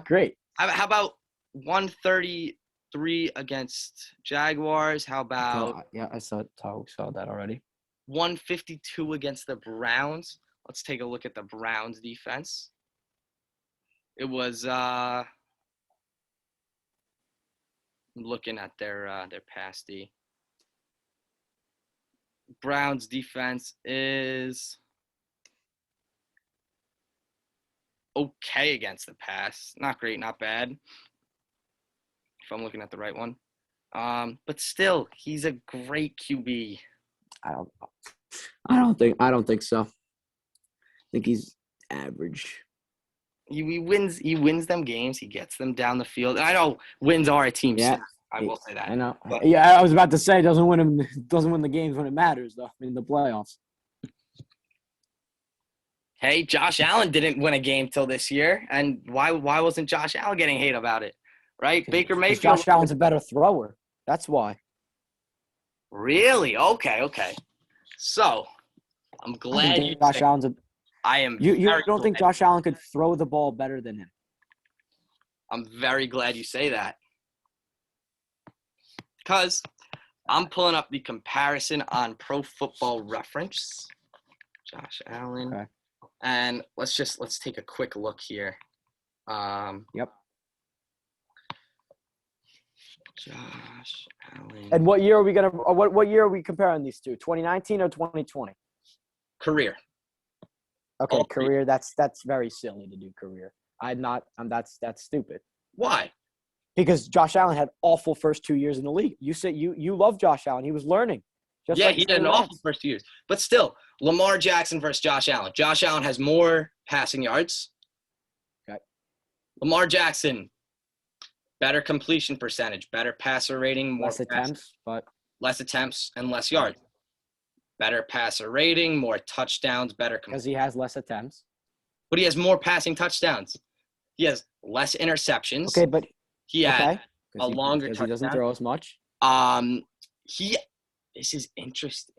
B: great.
A: How about 130 153 against Jaguars. How about
B: I saw that already.
A: 152 against the Browns? Let's take a look at the Browns defense. It was I'm looking at their pass D. Browns defense is okay against the pass. Not great, not bad. If I'm looking at the right one. But still, he's a great QB.
B: I don't think so. I think he's average.
A: He wins them games. He gets them down the field. And I know wins are a team stat. I will say that.
B: I know.
A: But,
B: yeah, I was about to say doesn't win the games when it matters though in the playoffs.
A: hey, Josh Allen didn't win a game till this year, and why wasn't Josh Allen getting hate about it? Right? Baker Mayfield.
B: Josh Allen's a better thrower. That's why.
A: Really? Okay. So, I'm glad you.
B: Josh Allen's a.
A: I am.
B: You don't think Josh Allen could throw the ball better than him?
A: I'm very glad you say that. Because I'm pulling up the comparison on Pro Football Reference. Josh Allen.
B: Okay.
A: And let's take a quick look here.
B: Yep.
A: Josh Allen.
B: And what year are we gonna? What year are we comparing these two? 2019 or 2020?
A: Career.
B: Okay, career. That's very silly to do career. That's stupid.
A: Why?
B: Because Josh Allen had awful first 2 years in the league. You said you love Josh Allen. He was learning.
A: He had an awful first 2 years. But still, Lamar Jackson versus Josh Allen. Josh Allen has more passing yards.
B: Okay.
A: Lamar Jackson, better completion percentage, better passer rating, more
B: less attempts, but
A: less attempts and less yards. Better passer rating, more touchdowns, better
B: because he has less attempts.
A: But he has more passing touchdowns. He has less interceptions.
B: Okay, but
A: he had a longer
B: touchdown. He doesn't throw as much.
A: This is interesting.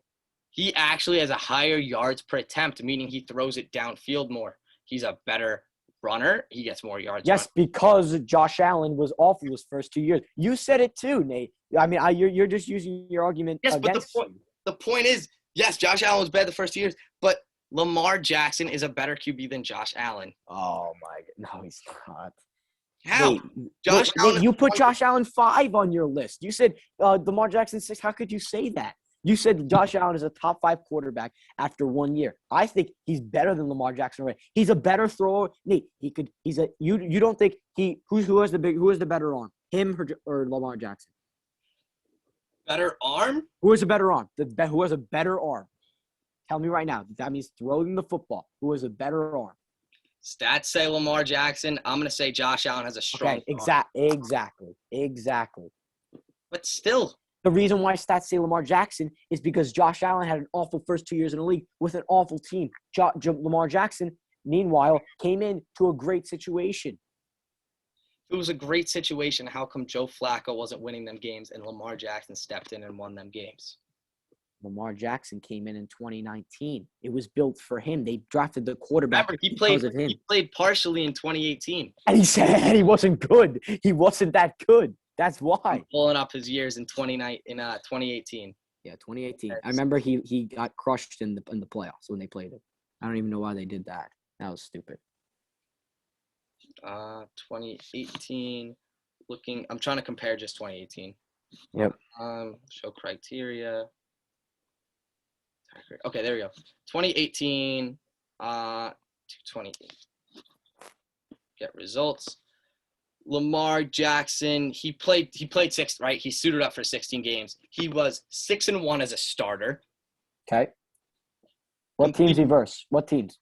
A: He actually has a higher yards per attempt, meaning he throws it downfield more. He's a better runner. He gets more yards.
B: Yes, because Josh Allen was awful his first 2 years. You said it too, Nate. I mean, you're just using your argument against
A: but the point is, yes, Josh Allen was bad the first 2 years, but Lamar Jackson is a better QB than Josh Allen.
B: Oh, my God. No, he's not.
A: How?
B: Allen you put Josh Allen 5 on your list. You said Lamar Jackson 6. How could you say that? You said Josh Allen is a top 5 quarterback after 1 year. I think he's better than Lamar Jackson already. He's a better thrower. Nate, you don't think who has the better arm? Him or Lamar Jackson?
A: Better arm?
B: Who has a better arm? Who has a better arm? Tell me right now. That means throwing the football. Who has a better arm?
A: Stats say Lamar Jackson. I'm going to say Josh Allen has a strong arm.
B: Exactly.
A: But still.
B: The reason why stats say Lamar Jackson is because Josh Allen had an awful first 2 years in the league with an awful team. Lamar Jackson, meanwhile, came into a great situation.
A: If it was a great situation, how come Joe Flacco wasn't winning them games and Lamar Jackson stepped in and won them games?
B: Lamar Jackson came in 2019. It was built for him. They drafted the quarterback
A: because of him. He played partially in 2018.
B: And he said he wasn't good. He wasn't that good. That's why.
A: I'm pulling up his years in 2018.
B: Yeah, 2018. I remember he got crushed in the playoffs when they played him. I don't even know why they did that. That was stupid.
A: 2018. I'm trying to compare just 2018.
B: Yep.
A: Show criteria. Okay, there we go. 2018 to 20. Get results. Lamar Jackson, he played 6, right? He suited up for 16 games. He was 6-1 as a starter.
B: Okay. What teams he versed? What teams?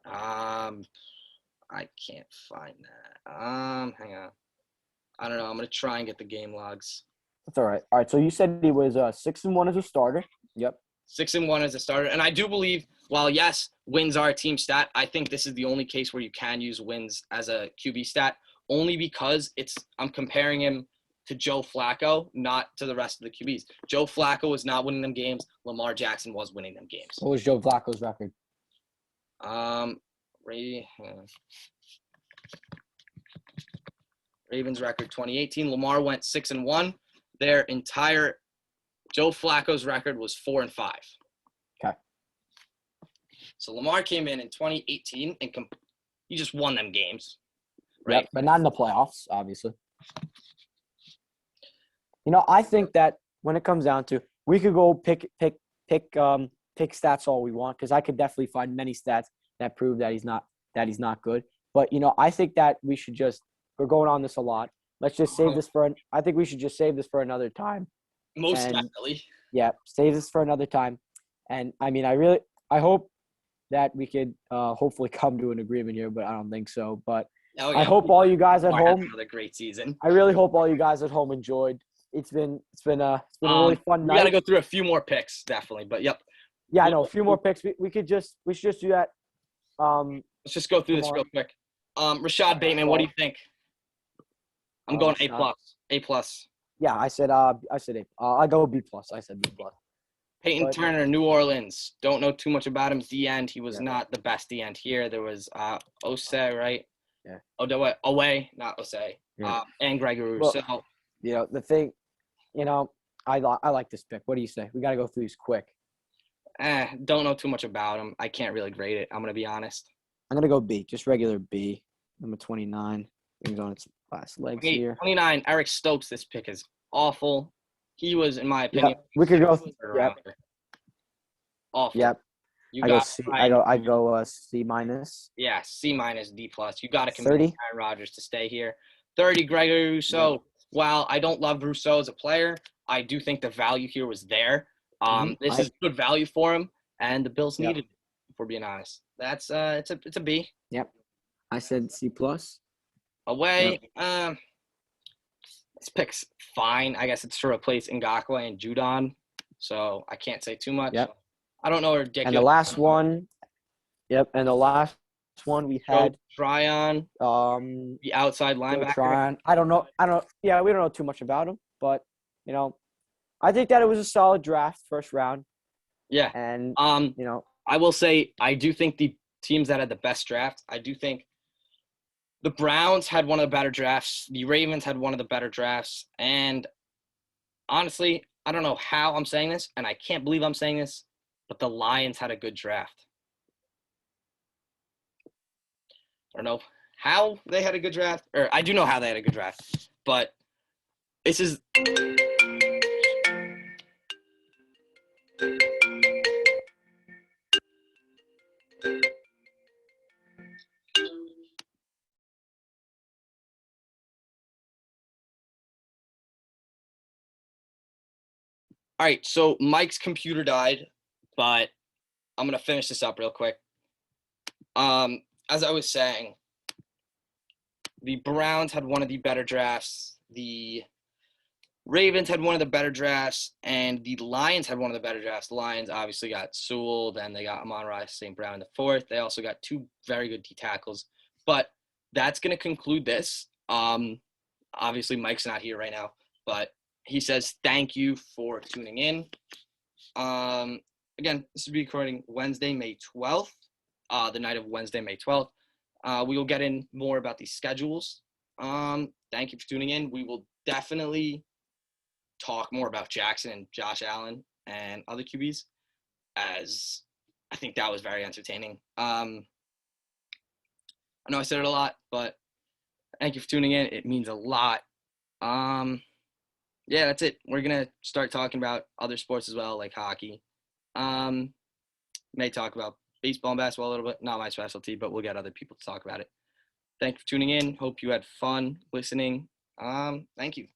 A: I can't find that. Hang on. I don't know. I'm gonna try and get the game logs.
B: That's all right. All right. So you said he was 6-1 as a starter. Yep.
A: 6-1 as a starter, and I do believe, while yes, wins are a team stat, I think this is the only case where you can use wins as a QB stat, only because I'm comparing him to Joe Flacco, not to the rest of the QBs. Joe Flacco was not winning them games. Lamar Jackson was winning them games.
B: What was Joe Flacco's record?
A: Ravens record 2018. Lamar went 6-1. Their entire Joe Flacco's record was 4-5.
B: Okay.
A: So Lamar came in 2018 and he just won them games, right?
B: Yep, but not in the playoffs, obviously. I think that when it comes down to, we could go pick stats all we want, because I could definitely find many stats that prove that he's not good. But I think that we're going on this a lot. Let's just save this I think we should just save this for another time.
A: Most definitely.
B: Yeah, save this for another time. And I mean, I hope that we could hopefully come to an agreement here, but I don't think so. But I hope all you guys at home.
A: Another great season.
B: I really hope all you guys at home enjoyed. It's been a really fun night.
A: We got to go through a few more picks, definitely. But yep.
B: Yeah, I know, a few more picks. We should just do that.
A: Let's just go through this real quick. Rashad Bateman, what do you think? I'm going A plus.
B: Yeah, I said A. I go B plus. I said B plus.
A: Peyton Turner, New Orleans. Don't know too much about him. D-end. He was not the best D-end here. There was Osei, right?
B: Yeah.
A: Away, not Osei.
B: Yeah.
A: And Gregory
B: Well,
A: Rousseau.
B: The thing, I like this pick. What do you say? We got to go through these quick.
A: Don't know too much about him. I can't really grade it. I'm going to be honest.
B: I'm going to go B. Just regular B. Number 29. He's on its last legs here.
A: 29, Eric Stokes. This pick is awful. He was, in my opinion,
B: we could go. Yep.
A: Awful.
B: Yep. I go C minus.
A: Yeah, C minus, D plus. You got to convince
B: 30.
A: Aaron Rodgers to stay here. 30, Gregory Rousseau. Yep. While I don't love Rousseau as a player, I do think the value here was there. This is good value for him, and the Bills needed it, if we're being honest. That's it's a B.
B: Yep. I said C plus.
A: Away. Yep. This pick's fine. I guess it's to replace Ngakoue and Judon, so I can't say too much.
B: Yep.
A: I don't know what ridiculous.
B: And the last one. Yep. And the last one we had
A: Tryon. The outside linebacker.
B: Tryon. I don't know. Yeah, we don't know too much about him, but I think that it was a solid draft, first round.
A: Yeah.
B: And
A: I will say I do think the teams that had the best draft, I do think the Browns had one of the better drafts. The Ravens had one of the better drafts. And honestly, I don't know how I'm saying this, and I can't believe I'm saying this, but the Lions had a good draft. I don't know how they had a good draft, or I do know how they had a good draft, but this is – all right, so Mike's computer died, but I'm going to finish this up real quick. As I was saying, the Browns had one of the better drafts. The Ravens had one of the better drafts, and the Lions had one of the better drafts. The Lions obviously got Sewell, then they got Amon-Ra St. Brown in the fourth. They also got two very good D tackles. But that's going to conclude this. Obviously, Mike's not here right now, but he says thank you for tuning in. Again, this will be recording Wednesday, May 12th, the night of Wednesday, May 12th. We will get in more about these schedules. Thank you for tuning in. We will definitely talk more about Jackson and Josh Allen and other QBs, as I think that was very entertaining. I know I said it a lot, but thank you for tuning in. It means a lot. Yeah, that's it. We're going to start talking about other sports as well, like hockey. May talk about baseball and basketball a little bit. Not my specialty, but we'll get other people to talk about it. Thank you for tuning in. Hope you had fun listening. Thank you.